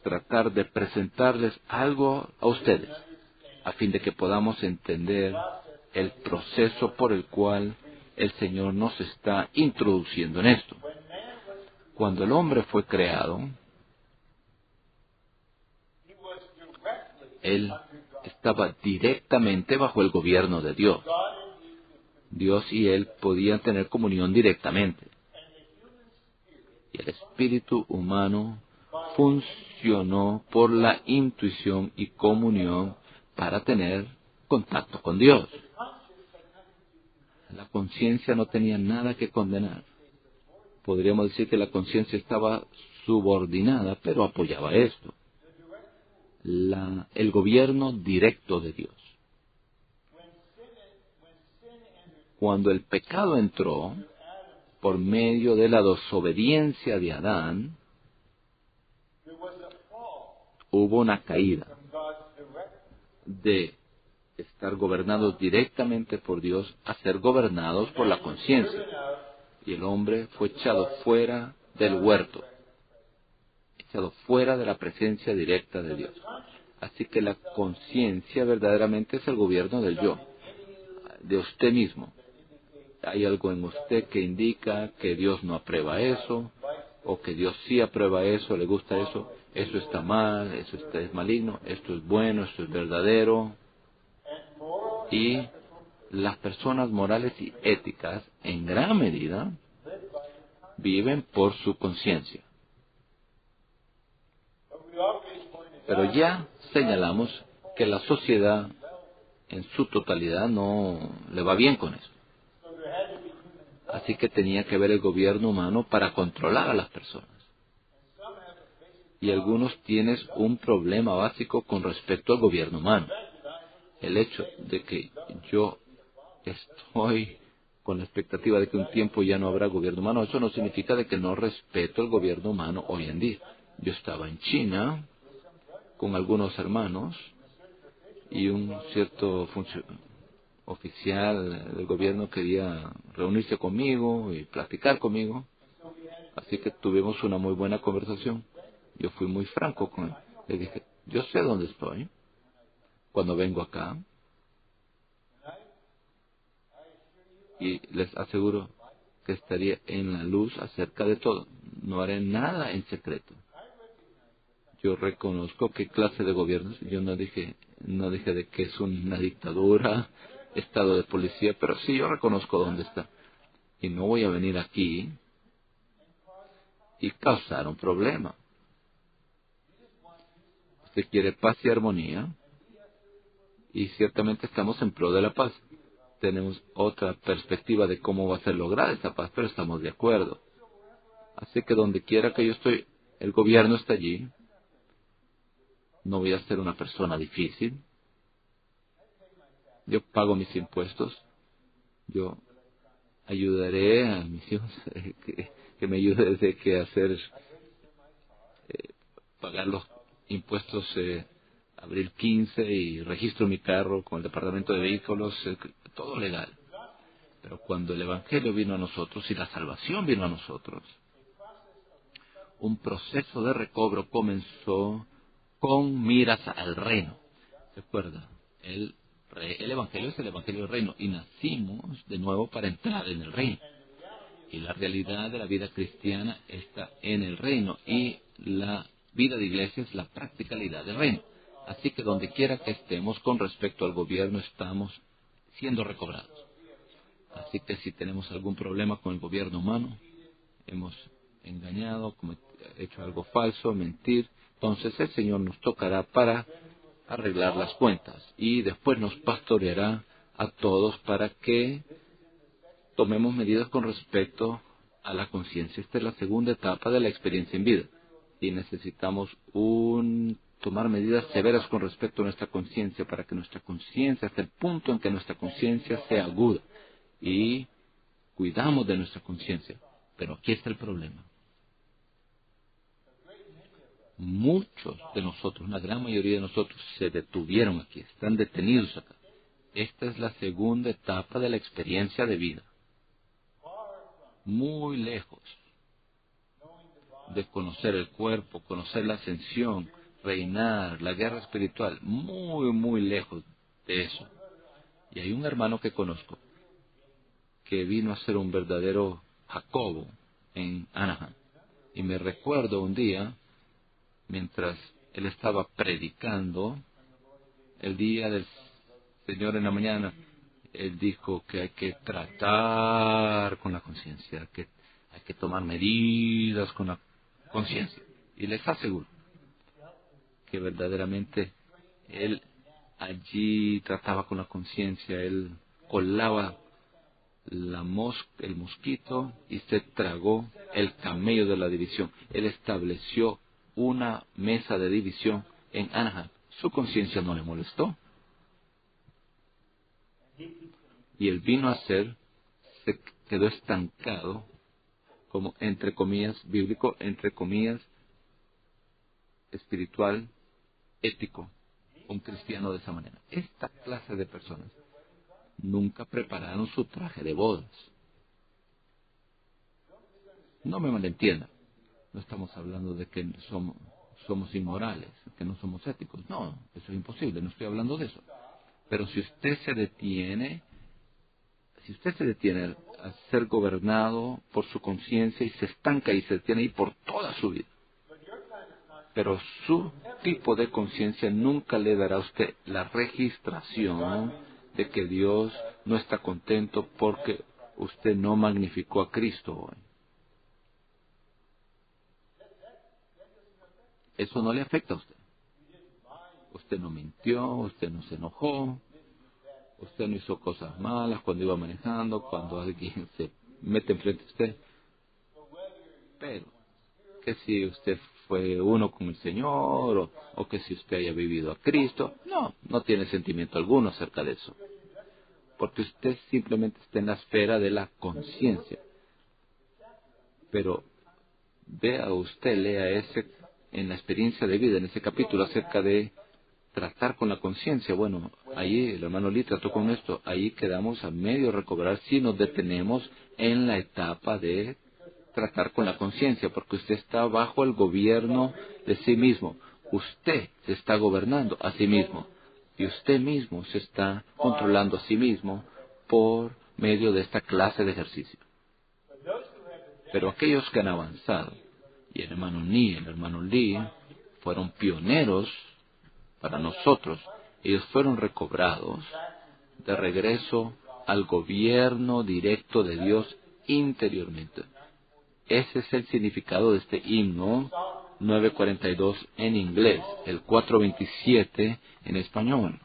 tratar de presentarles algo a ustedes, a fin de que podamos entender el proceso por el cual el Señor nos está introduciendo en esto. Cuando el hombre fue creado, él estaba directamente bajo el gobierno de Dios. Dios y él podían tener comunión directamente. Y el espíritu humano funcionó por la intuición y comunión para tener contacto con Dios. La conciencia no tenía nada que condenar. Podríamos decir que la conciencia estaba subordinada, pero apoyaba esto. El gobierno directo de Dios. Cuando el pecado entró, por medio de la desobediencia de Adán, hubo una caída de estar gobernados directamente por Dios a ser gobernados por la conciencia. Y el hombre fue echado fuera del huerto, echado fuera de la presencia directa de Dios. Así que la conciencia verdaderamente es el gobierno del yo, de usted mismo. Hay algo en usted que indica que Dios no aprueba eso, o que Dios sí aprueba eso, le gusta eso, eso está mal, eso es maligno, esto es bueno, esto es verdadero. Y las personas morales y éticas, en gran medida, viven por su conciencia. Pero ya señalamos que la sociedad en su totalidad no le va bien con eso. Así que tenía que haber el gobierno humano para controlar a las personas. Y algunos tienen un problema básico con respecto al gobierno humano. El hecho de que yo estoy con la expectativa de que un tiempo ya no habrá gobierno humano, eso no significa de que no respeto el gobierno humano hoy en día. Yo estaba en China con algunos hermanos y un cierto oficial del gobierno quería reunirse conmigo y platicar conmigo. Así que tuvimos una muy buena conversación. Yo fui muy franco con él. Le dije, yo sé dónde estoy cuando vengo acá. Y les aseguro que estaría en la luz acerca de todo. No haré nada en secreto. Yo reconozco qué clase de gobierno es. Yo no dije de que es una dictadura, estado de policía, pero sí yo reconozco dónde está. Y no voy a venir aquí y causar un problema. Usted quiere paz y armonía, y ciertamente estamos en pro de la paz. Tenemos otra perspectiva de cómo va a ser lograda esa paz, pero estamos de acuerdo. Así que donde quiera que yo estoy, el gobierno está allí. No voy a ser una persona difícil. Yo pago mis impuestos. Yo ayudaré a mis hijos que me ayuden desde que hacer pagar los impuestos abril 15 y registro mi carro con el departamento de vehículos, todo legal. Pero cuando el evangelio vino a nosotros y la salvación vino a nosotros, un proceso de recobro comenzó con miras al reino. ¿Recuerda? El evangelio es el evangelio del reino y nacimos de nuevo para entrar en el reino. Y la realidad de la vida cristiana está en el reino y la vida de iglesia es la practicalidad del reino. Así que donde quiera que estemos con respecto al gobierno estamos siendo recobrados. Así que si tenemos algún problema con el gobierno humano, hemos engañado, hecho algo falso, mentir, entonces el Señor nos tocará para arreglar las cuentas y después nos pastoreará a todos para que tomemos medidas con respecto a la conciencia. Esta es la segunda etapa de la experiencia en vida y necesitamos tomar medidas severas con respecto a nuestra conciencia para que nuestra conciencia, hasta el punto en que nuestra conciencia sea aguda, y cuidamos de nuestra conciencia. Pero aquí está el problema. Muchos de nosotros, una gran mayoría de nosotros, se detuvieron aquí, están detenidos acá. Esta es la segunda etapa de la experiencia de vida. Muy lejos de conocer el cuerpo, conocer la ascensión, reinar, la guerra espiritual, muy, muy lejos de eso. Y hay un hermano que conozco que vino a ser un verdadero Jacobo en Anaheim. Y me recuerdo un día, mientras él estaba predicando, el día del Señor en la mañana, Él dijo que hay que tratar con la conciencia, que hay que tomar medidas con la conciencia. Y les aseguro que verdaderamente Él allí trataba con la conciencia. Él colaba el mosquito y se tragó el camello de la división. Él estableció una mesa de división en Anaheim. Su conciencia no le molestó. Y él vino a ser, se quedó estancado, como entre comillas, bíblico, entre comillas, espiritual, ético, un cristiano de esa manera. Esta clase de personas nunca prepararon su traje de bodas. No me malentiendan. No estamos hablando de que somos inmorales, que no somos éticos. No, eso es imposible, no estoy hablando de eso. Pero si usted se detiene a ser gobernado por su conciencia y se estanca y se detiene ahí por toda su vida, pero su tipo de conciencia nunca le dará a usted la registración de que Dios no está contento porque usted no magnificó a Cristo hoy. Eso no le afecta a usted. Usted no mintió, usted no se enojó, usted no hizo cosas malas cuando iba manejando, cuando alguien se mete enfrente de usted. Pero, que si usted fue uno con el Señor, o que si usted haya vivido a Cristo, no tiene sentimiento alguno acerca de eso. Porque usted simplemente está en la esfera de la conciencia. Pero lea en la experiencia de vida, en ese capítulo acerca de tratar con la conciencia. Bueno, ahí el hermano Lee trató con esto. Ahí quedamos a medio recobrar si nos detenemos en la etapa de tratar con la conciencia, porque usted está bajo el gobierno de sí mismo. Usted se está gobernando a sí mismo. Y usted mismo se está controlando a sí mismo por medio de esta clase de ejercicio. Pero aquellos que han avanzado, y el hermano Lee fueron pioneros para nosotros. Ellos fueron recobrados de regreso al gobierno directo de Dios interiormente. Ese es el significado de este himno 942 en inglés, el 427 en español.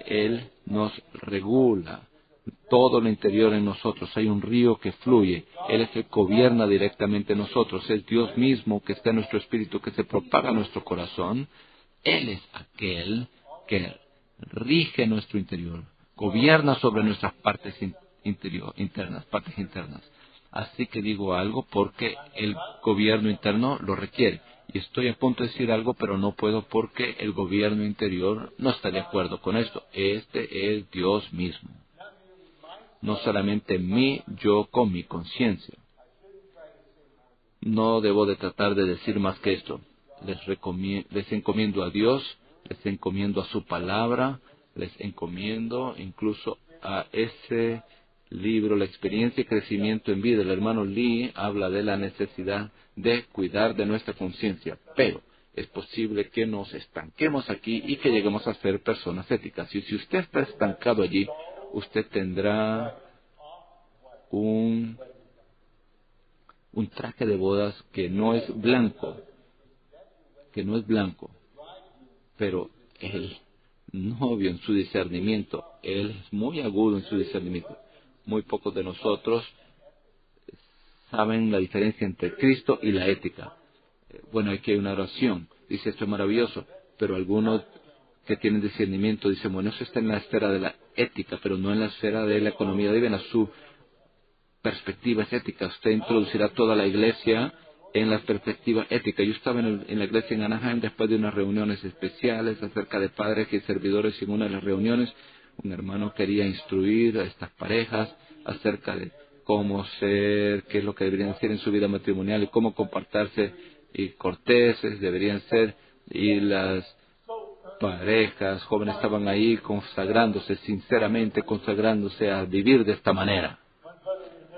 Él nos regula todo lo interior en nosotros. Hay un río que fluye. Él es el que gobierna directamente en nosotros. Es Dios mismo que está en nuestro espíritu, que se propaga en nuestro corazón. Él es aquel que rige nuestro interior, gobierna sobre nuestras partes partes internas. Así que digo algo porque el gobierno interno lo requiere. Y estoy a punto de decir algo, pero no puedo porque el gobierno interior no está de acuerdo con esto. Este es Dios mismo. No solamente yo con mi conciencia. No debo de tratar de decir más que esto. Les encomiendo a Dios, les encomiendo a su palabra, les encomiendo incluso a ese libro, La experiencia y crecimiento en vida. El hermano Lee habla de la necesidad de cuidar de nuestra conciencia, pero es posible que nos estanquemos aquí y que lleguemos a ser personas éticas. Y si usted está estancado allí, usted tendrá un traje de bodas que no es blanco, pero el novio en su discernimiento, él es muy agudo en su discernimiento. Muy pocos de nosotros saben la diferencia entre Cristo y la ética. Bueno, aquí hay una oración, dice esto es maravilloso, pero algunos que tienen discernimiento dicen, bueno, eso está en la esfera de la ética, pero no en la esfera de la economía divina. Su perspectiva es ética. Usted introducirá toda la iglesia en la perspectiva ética. Yo estaba en la iglesia en Anaheim después de unas reuniones especiales acerca de padres y servidores. Y en una de las reuniones un hermano quería instruir a estas parejas acerca de cómo ser, qué es lo que deberían ser en su vida matrimonial y cómo comportarse y corteses deberían ser. Y las parejas jóvenes estaban ahí consagrándose, sinceramente consagrándose a vivir de esta manera.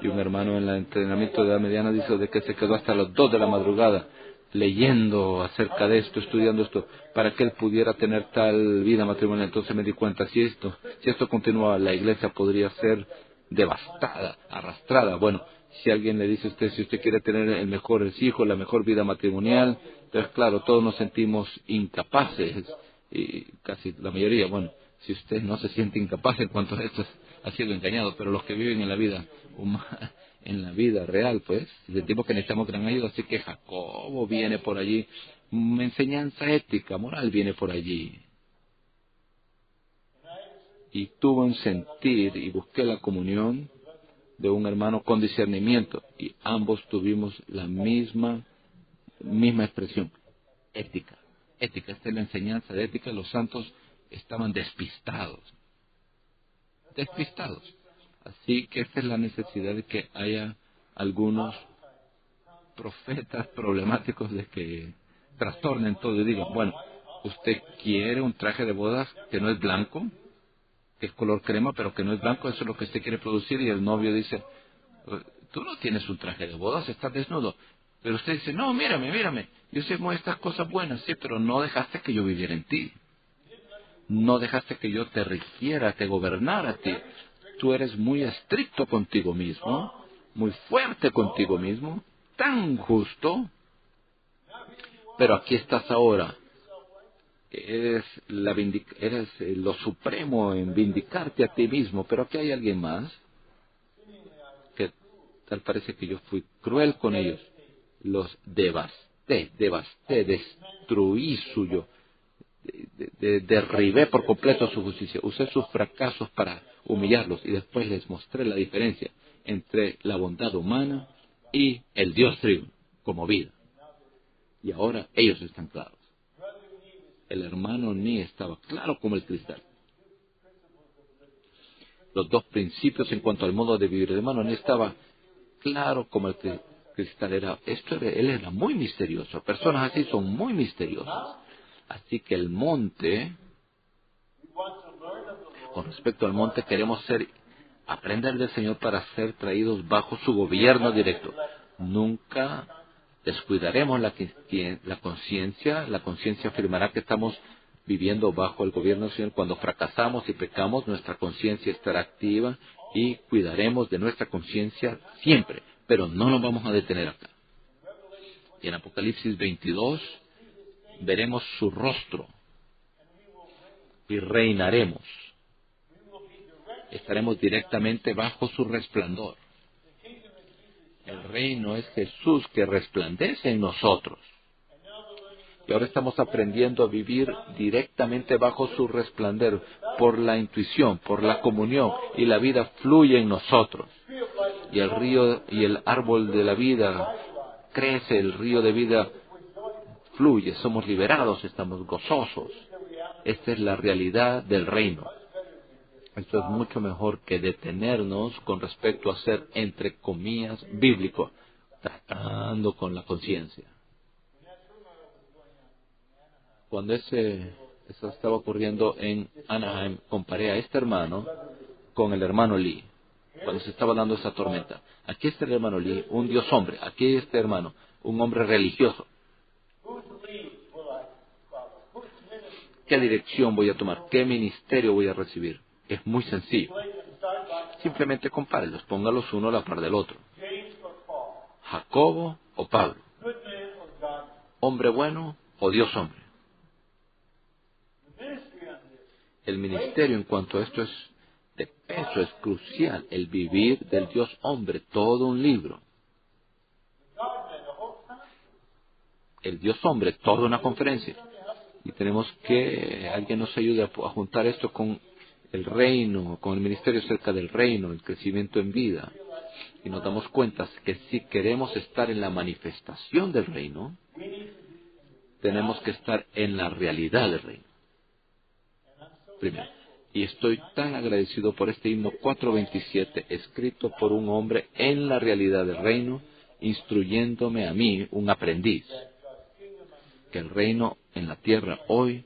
Y un hermano en el entrenamiento de edad mediana dice de que se quedó hasta las 2 de la madrugada leyendo acerca de esto, estudiando esto, para que él pudiera tener tal vida matrimonial. Entonces me di cuenta, si esto continúa, la iglesia podría ser devastada, arrastrada. Bueno, si alguien le dice a usted, si usted quiere tener el mejor hijo, la mejor vida matrimonial, entonces claro, todos nos sentimos incapaces, y casi la mayoría, bueno, si usted no se siente incapaz en cuanto a esto, ha sido engañado, pero los que viven en la vida humana, en la vida real, pues, sentimos que necesitamos gran ayuda, así que Jacobo viene por allí, enseñanza ética, moral viene por allí. Y tuve un sentir y busqué la comunión de un hermano con discernimiento, y ambos tuvimos la misma expresión, ética. Ética, esta es la enseñanza de ética. Los santos estaban despistados. Así que esta es la necesidad de que haya algunos profetas problemáticos de que trastornen todo y digan, bueno, usted quiere un traje de bodas que no es blanco, que es color crema, pero que no es blanco, eso es lo que usted quiere producir, y el novio dice, tú no tienes un traje de bodas, estás desnudo. Pero usted dice, no, mírame, yo sé estas cosas buenas, sí, pero no dejaste que yo viviera en ti. No dejaste que yo te rigiera, te gobernara a ti. Tú eres muy estricto contigo mismo, muy fuerte contigo mismo, tan justo, pero aquí estás ahora. Eres lo supremo en vindicarte a ti mismo, pero aquí hay alguien más que tal parece que yo fui cruel con ellos. Los devasté, destruí suyo, derribé por completo su justicia. Usé sus fracasos para humillarlos y después les mostré la diferencia entre la bondad humana y el Dios triuno como vida. Y ahora ellos están claros. El hermano Ni estaba claro como el cristal. Los dos principios en cuanto al modo de vivir. El hermano Ni estaba claro como el cristal. Él era muy misterioso. Personas así son muy misteriosas. Así que el monte, con respecto al monte, queremos aprender del Señor para ser traídos bajo su gobierno directo. Nunca descuidaremos la conciencia. La conciencia afirmará que estamos viviendo bajo el gobierno del Señor. Cuando fracasamos y pecamos, nuestra conciencia estará activa y cuidaremos de nuestra conciencia siempre. Pero no nos vamos a detener acá. Y en Apocalipsis 22 veremos su rostro y reinaremos. Estaremos directamente bajo su resplandor. El reino es Jesús que resplandece en nosotros. Y ahora estamos aprendiendo a vivir directamente bajo su resplandor, por la intuición, por la comunión, y la vida fluye en nosotros. Y el río y el árbol de la vida crece, el río de vida fluye, somos liberados, estamos gozosos. Esta es la realidad del reino. Esto es mucho mejor que detenernos con respecto a ser, entre comillas, bíblico, tratando con la conciencia. Cuando eso estaba ocurriendo en Anaheim, comparé a este hermano con el hermano Lee, cuando se estaba dando esa tormenta. Aquí está el hermano Lee, un Dios hombre. Aquí este hermano, un hombre religioso. ¿Qué dirección voy a tomar? ¿Qué ministerio voy a recibir? Es muy sencillo. Simplemente compárelos, póngalos uno a la par del otro. Jacobo o Pablo. Hombre bueno o Dios hombre. El ministerio en cuanto a esto es de peso, es crucial. El vivir del Dios hombre, todo un libro. El Dios hombre, toda una conferencia. Y tenemos que alguien nos ayude a juntar esto con el reino, con el ministerio acerca del reino, el crecimiento en vida. Y nos damos cuenta que si queremos estar en la manifestación del reino, tenemos que estar en la realidad del reino. Primero. Y estoy tan agradecido por este himno 427, escrito por un hombre en la realidad del reino, instruyéndome a mí, un aprendiz, que el reino en la tierra hoy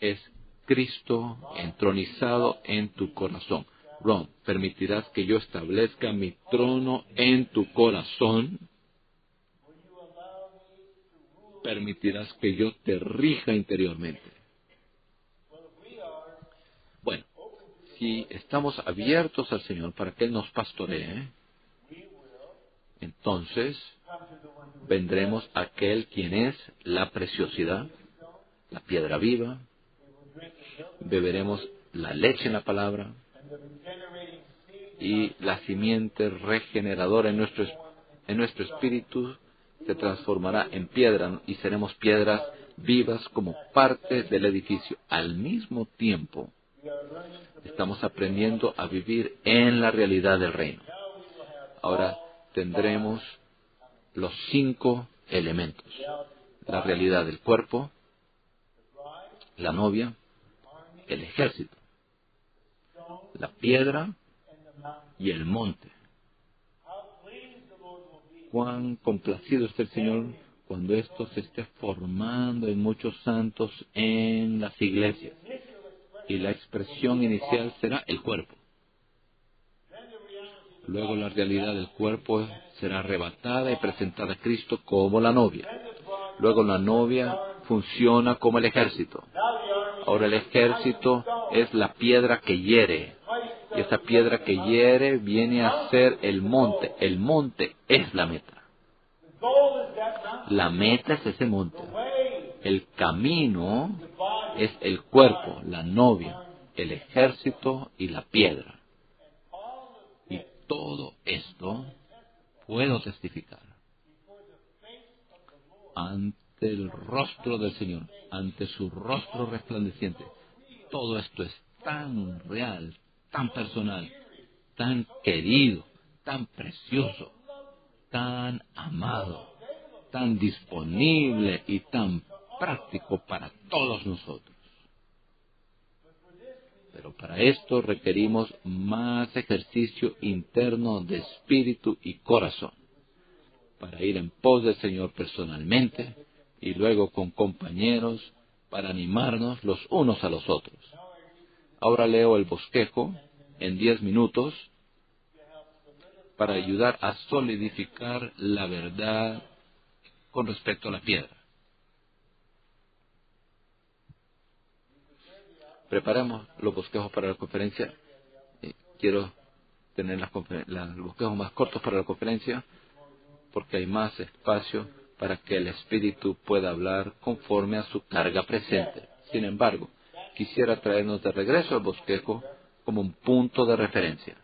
es Cristo entronizado en tu corazón. Ron, ¿permitirás que yo establezca mi trono en tu corazón? permitirás que yo te rija interiormente. Bueno, si estamos abiertos al Señor para que Él nos pastoree, entonces vendremos a aquel quien es la preciosidad, la piedra viva, beberemos la leche en la palabra y la simiente regeneradora en nuestro espíritu se transformará en piedra y seremos piedras vivas como parte del edificio. Al mismo tiempo, estamos aprendiendo a vivir en la realidad del reino. Ahora tendremos los 5 elementos: la realidad del cuerpo, la novia, el ejército, la piedra y el monte. Cuán complacido está el Señor cuando esto se esté formando en muchos santos en las iglesias. Y la expresión inicial será el cuerpo. Luego la realidad del cuerpo será arrebatada y presentada a Cristo como la novia. Luego la novia funciona como el ejército. Ahora el ejército es la piedra que hiere. Y esa piedra que hiere viene a ser el monte. El monte es la meta. La meta es ese monte. El camino es el cuerpo, la novia, el ejército y la piedra. Y todo esto puedo testificar ante el rostro del Señor, ante su rostro resplandeciente. Todo esto es tan real, tan personal, tan querido, tan precioso, tan amado, tan disponible y tan práctico para todos nosotros. Pero para esto requerimos más ejercicio interno de espíritu y corazón, para ir en pos del Señor personalmente y luego con compañeros para animarnos los unos a los otros. Ahora leo el bosquejo en 10 minutos para ayudar a solidificar la verdad con respecto a la piedra. Preparamos los bosquejos para la conferencia. Quiero tener los bosquejos más cortos para la conferencia porque hay más espacio para que el Espíritu pueda hablar conforme a su carga presente. Sin embargo, quisiera traernos de regreso al bosquejo como un punto de referencia.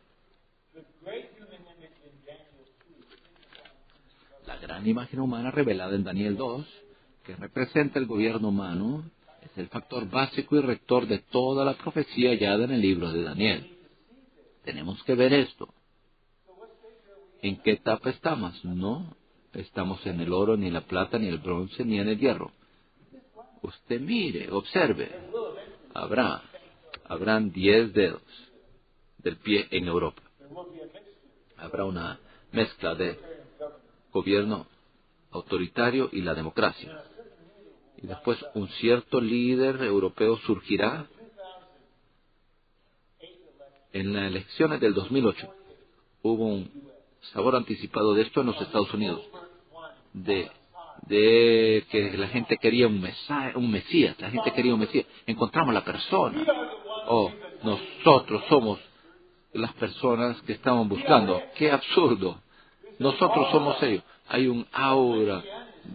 La gran imagen humana revelada en Daniel 2, que representa el gobierno humano, es el factor básico y rector de toda la profecía hallada en el libro de Daniel. Tenemos que ver esto. ¿En qué etapa estamos? No estamos en el oro, ni la plata, ni el bronce, ni en el hierro. Usted mire, observe. Habrán 10 dedos del pie en Europa. Habrá una mezcla de gobierno autoritario y la democracia. Y después un cierto líder europeo surgirá. En las elecciones del 2008 hubo un sabor anticipado de esto en los Estados Unidos, de que la gente quería un Mesías, la gente quería un Mesías. Encontramos la persona. Nosotros somos las personas que estaban buscando. ¡Qué absurdo! Nosotros somos ellos. Hay un aura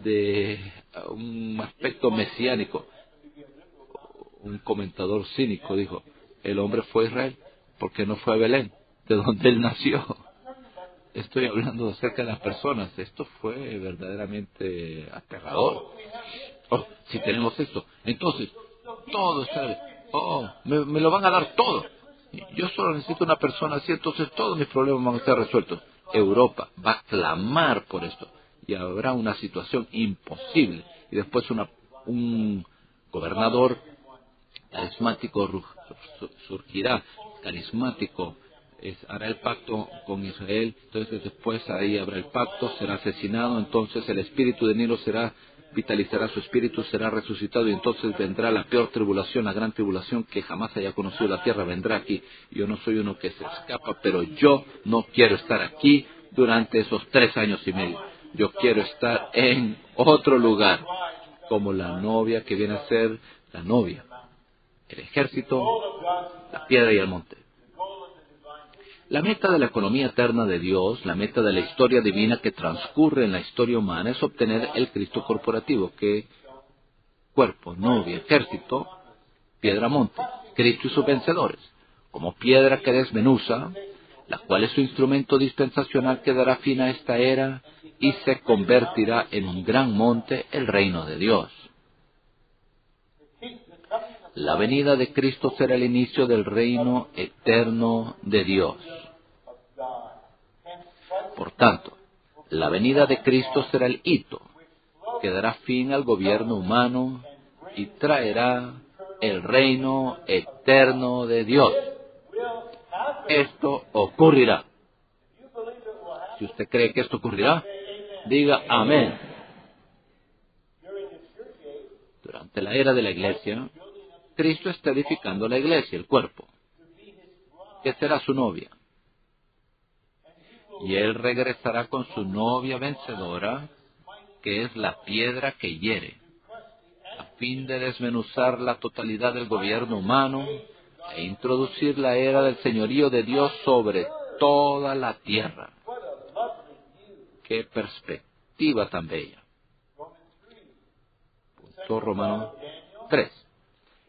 de un aspecto mesiánico. Un comentador cínico dijo: el hombre fue a Israel porque no fue a Belén, de donde él nació. Estoy hablando acerca de las personas. Esto fue verdaderamente aterrador. Si tenemos esto, entonces todo está bien. Me lo van a dar todo. Yo solo necesito una persona así, entonces todos mis problemas van a estar resueltos. Europa va a clamar por esto y habrá una situación imposible. Y después un gobernador carismático surgirá, carismático, hará el pacto con Israel. Entonces después ahí habrá el pacto, será asesinado. Entonces el espíritu de Nero vitalizará su espíritu, será resucitado, y entonces vendrá la peor tribulación, la gran tribulación que jamás haya conocido la tierra, vendrá aquí. Yo no soy uno que se escapa, pero yo no quiero estar aquí durante esos 3 años y medio. Yo quiero estar en otro lugar. como la novia que viene a ser la novia, el ejército, la piedra y el monte. La meta de la economía eterna de Dios, la meta de la historia divina que transcurre en la historia humana es obtener el Cristo corporativo, que cuerpo, novia, ejército, piedra, monte, Cristo y sus vencedores, como piedra que desmenuza, la cual es su instrumento dispensacional que dará fin a esta era y se convertirá en un gran monte, el reino de Dios. La venida de Cristo será el inicio del reino eterno de Dios. Por tanto, la venida de Cristo será el hito que dará fin al gobierno humano y traerá el reino eterno de Dios. Esto ocurrirá. Si usted cree que esto ocurrirá, diga amén. Durante la era de la iglesia, Cristo está edificando la iglesia, el cuerpo, que será su novia. Y Él regresará con su novia vencedora, que es la piedra que hiere, a fin de desmenuzar la totalidad del gobierno humano e introducir la era del señorío de Dios sobre toda la tierra. ¡Qué perspectiva tan bella! Punto Romano 3.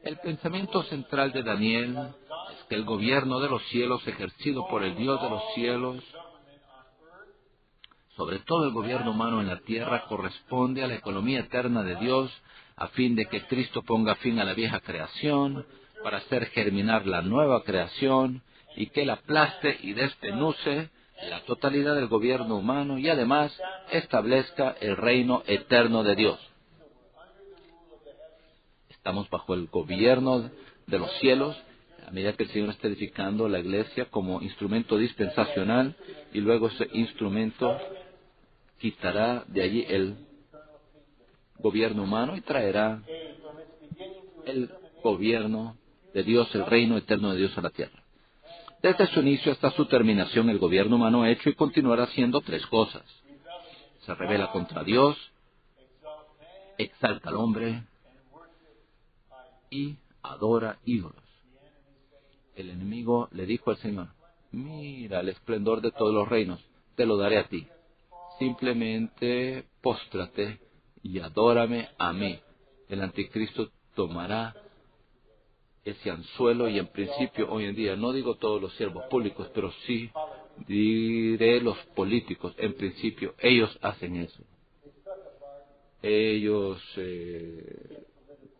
El pensamiento central de Daniel es que el gobierno de los cielos ejercido por el Dios de los cielos sobre todo el gobierno humano en la tierra corresponde a la economía eterna de Dios, a fin de que Cristo ponga fin a la vieja creación, para hacer germinar la nueva creación, y que Él aplaste y despenuce la totalidad del gobierno humano, y además establezca el reino eterno de Dios. Estamos bajo el gobierno de los cielos, a medida que el Señor está edificando la iglesia como instrumento dispensacional, y luego ese instrumento quitará de allí el gobierno humano y traerá el gobierno de Dios, el reino eterno de Dios a la tierra. Desde su inicio hasta su terminación, el gobierno humano ha hecho y continuará haciendo tres cosas. Se rebela contra Dios, exalta al hombre y adora ídolos. El enemigo le dijo al Señor: mira el esplendor de todos los reinos, te lo daré a ti. Simplemente póstrate y adórame a mí. El anticristo tomará ese anzuelo y en principio hoy en día, no digo todos los siervos públicos, pero sí diré los políticos, en principio ellos hacen eso. Ellos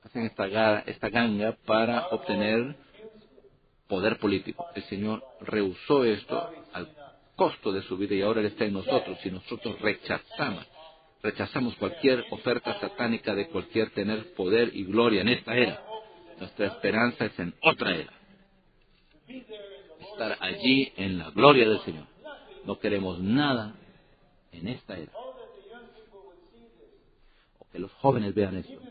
hacen esta ganga para obtener poder político. El Señor rehusó esto al costo de su vida y ahora Él está en nosotros. Si nosotros rechazamos cualquier oferta satánica de cualquier tener poder y gloria en esta era, nuestra esperanza es en otra era. Estar allí en la gloria del Señor. No queremos nada en esta era. O que los jóvenes vean esto.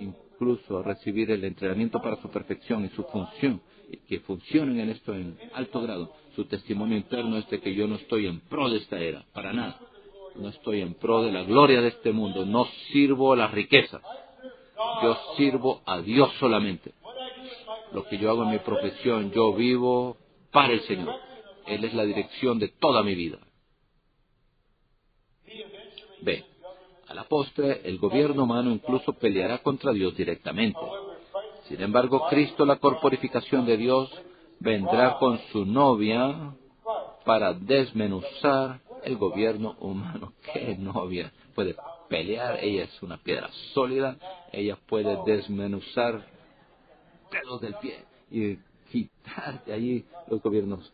Incluso recibir el entrenamiento para su perfección y su función, y que funcionen en esto en alto grado. Su testimonio interno es de que yo no estoy en pro de esta era, para nada. No estoy en pro de la gloria de este mundo. No sirvo a las riquezas. Yo sirvo a Dios solamente. Lo que yo hago en mi profesión, yo vivo para el Señor. Él es la dirección de toda mi vida. B. A la postre, el gobierno humano incluso peleará contra Dios directamente. Sin embargo, Cristo, la corporificación de Dios, vendrá con su novia para desmenuzar el gobierno humano. ¿Qué novia? Puede pelear, ella es una piedra sólida, ella puede desmenuzar dedos del pie y quitar de allí los gobiernos.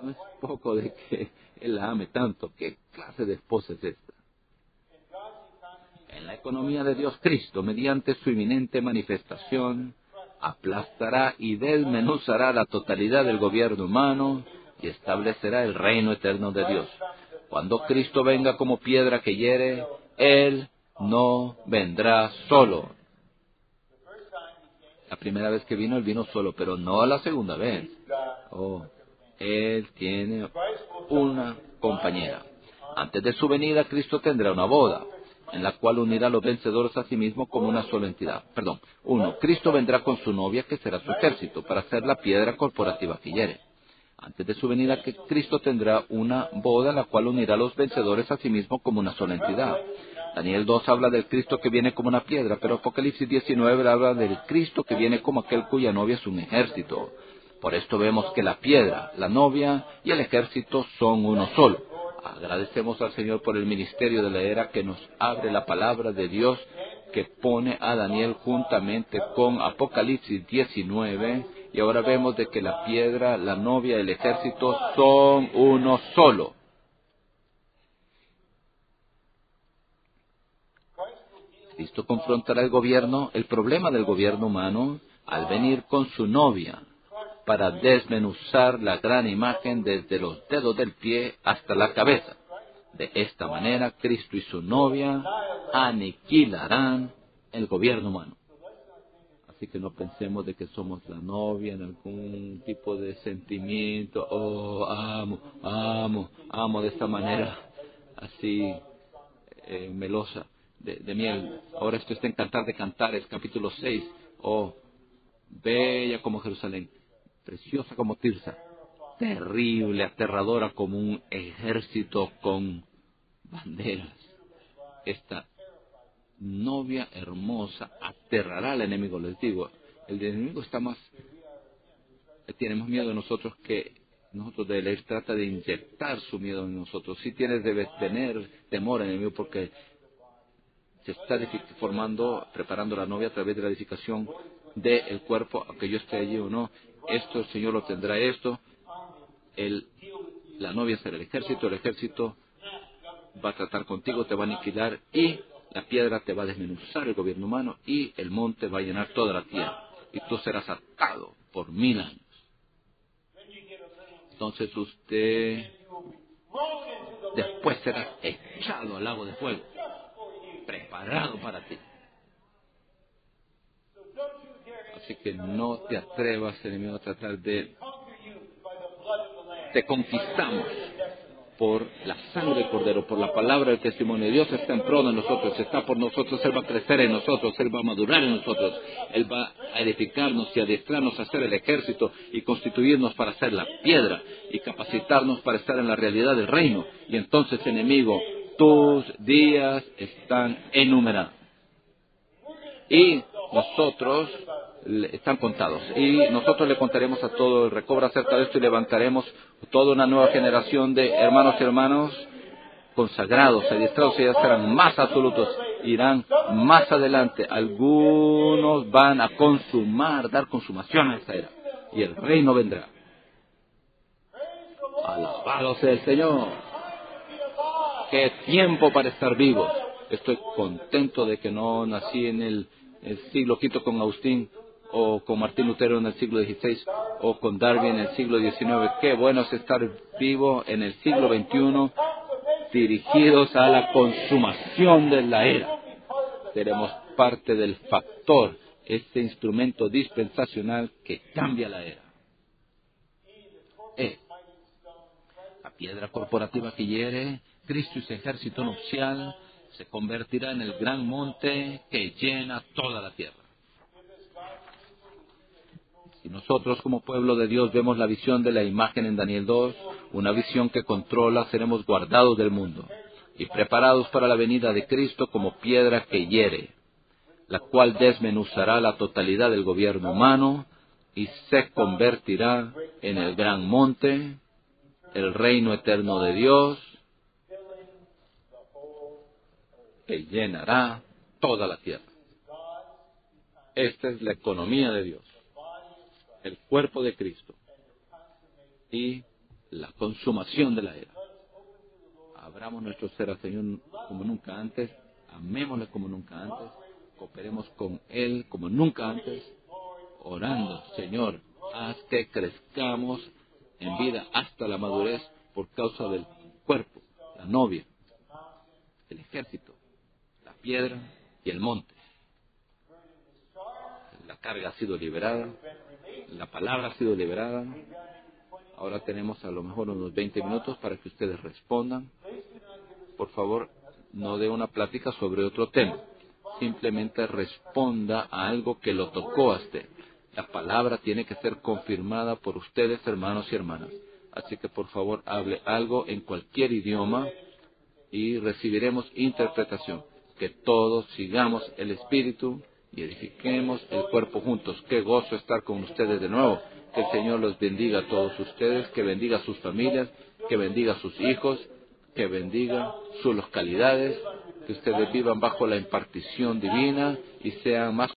No es poco de que Él la ame tanto. ¿Qué clase de esposa es esta? En la economía de Dios, Cristo, mediante su inminente manifestación, aplastará y desmenuzará la totalidad del gobierno humano y establecerá el reino eterno de Dios. Cuando Cristo venga como piedra que hiere, Él no vendrá solo. La primera vez que vino, Él vino solo, pero no la segunda vez. Él tiene una compañera. Antes de su venida, Cristo tendrá una boda. en la cual unirá a los vencedores a sí mismo como una sola entidad. 1. Cristo vendrá con su novia, que será su ejército, para ser la piedra corporativa que hiere. Antes de su venida, que Cristo tendrá una boda en la cual unirá a los vencedores a sí mismo como una sola entidad. Daniel 2 habla del Cristo que viene como una piedra, pero Apocalipsis 19 habla del Cristo que viene como aquel cuya novia es un ejército. Por esto vemos que la piedra, la novia y el ejército son uno solo. Agradecemos al Señor por el ministerio de la era que nos abre la palabra de Dios, que pone a Daniel juntamente con Apocalipsis 19, y ahora vemos de que la piedra, la novia y el ejército son uno solo. Cristo confrontará el problema del gobierno humano, al venir con su novia, para desmenuzar la gran imagen desde los dedos del pie hasta la cabeza. De esta manera, Cristo y su novia aniquilarán el gobierno humano. Así que no pensemos de que somos la novia en algún tipo de sentimiento. Oh, amo de esta manera, así melosa de miel. Ahora esto está en Cantar de Cantares, capítulo 6. Oh, bella como Jerusalén, preciosa como Tirsa, terrible, aterradora como un ejército con banderas. Esta novia hermosa aterrará al enemigo, les digo. El enemigo tiene más miedo de nosotros que nosotros de él. Él trata de inyectar su miedo en nosotros. Si debes tener temor al enemigo, porque se está preparando la novia a través de la edificación del cuerpo, aunque yo esté allí o no. Esto el Señor lo tendrá la novia será el ejército va a tratar contigo, te va a aniquilar, y la piedra te va a desmenuzar el gobierno humano, y el monte va a llenar toda la tierra, y tú serás atado por 1000 años. Entonces usted después será echado al lago de fuego, preparado para ti. Así que no te atrevas, enemigo, a tratar de... Te conquistamos por la sangre del Cordero, por la palabra del testimonio. Dios está en pro de nosotros, está por nosotros. Él va a crecer en nosotros, Él va a madurar en nosotros, Él va a edificarnos y adiestrarnos a ser el ejército y constituirnos para ser la piedra y capacitarnos para estar en la realidad del reino. Y entonces, enemigo, tus días están enumerados. Y nosotros están contados. Y nosotros le contaremos a todo el recobro acerca de esto, y levantaremos toda una nueva generación de hermanos y hermanas consagrados, adiestrados. Ellos serán más absolutos, irán más adelante. Algunos van a dar consumación a esta era, y el reino vendrá. Alabado sea el Señor. ¡Qué tiempo para estar vivos! Estoy contento de que no nací en el siglo V con Agustín, o con Martín Lutero en el siglo XVI, o con Darwin en el siglo XIX. Qué bueno es estar vivo en el siglo XXI, dirigidos a la consumación de la era. Seremos parte del factor, este instrumento dispensacional que cambia la era. La piedra corporativa que hiere, Cristo y su ejército nupcial, se convertirá en el gran monte que llena toda la tierra. Si nosotros como pueblo de Dios vemos la visión de la imagen en Daniel 2, una visión que controla, seremos guardados del mundo y preparados para la venida de Cristo como piedra que hiere, la cual desmenuzará la totalidad del gobierno humano y se convertirá en el gran monte, el reino eterno de Dios, que llenará toda la tierra. Esta es la economía de Dios, el cuerpo de Cristo y la consumación de la era. Abramos nuestro ser al Señor como nunca antes, amémosle como nunca antes, cooperemos con Él como nunca antes, orando: Señor, haz que crezcamos en vida hasta la madurez por causa del cuerpo, la novia, el ejército, la piedra y el monte. La carga ha sido liberada, la palabra ha sido liberada. Ahora tenemos a lo mejor unos 20 minutos para que ustedes respondan. Por favor, No dé una plática sobre otro tema. Simplemente responda a algo que lo tocó a usted. La palabra tiene que ser confirmada por ustedes, hermanos y hermanas. Así que por favor hable algo en cualquier idioma y recibiremos interpretación. Que todos sigamos el Espíritu y edifiquemos el cuerpo juntos. Qué gozo estar con ustedes de nuevo. Que el Señor los bendiga a todos ustedes, que bendiga a sus familias, que bendiga a sus hijos, que bendiga sus localidades, que ustedes vivan bajo la impartición divina y sean más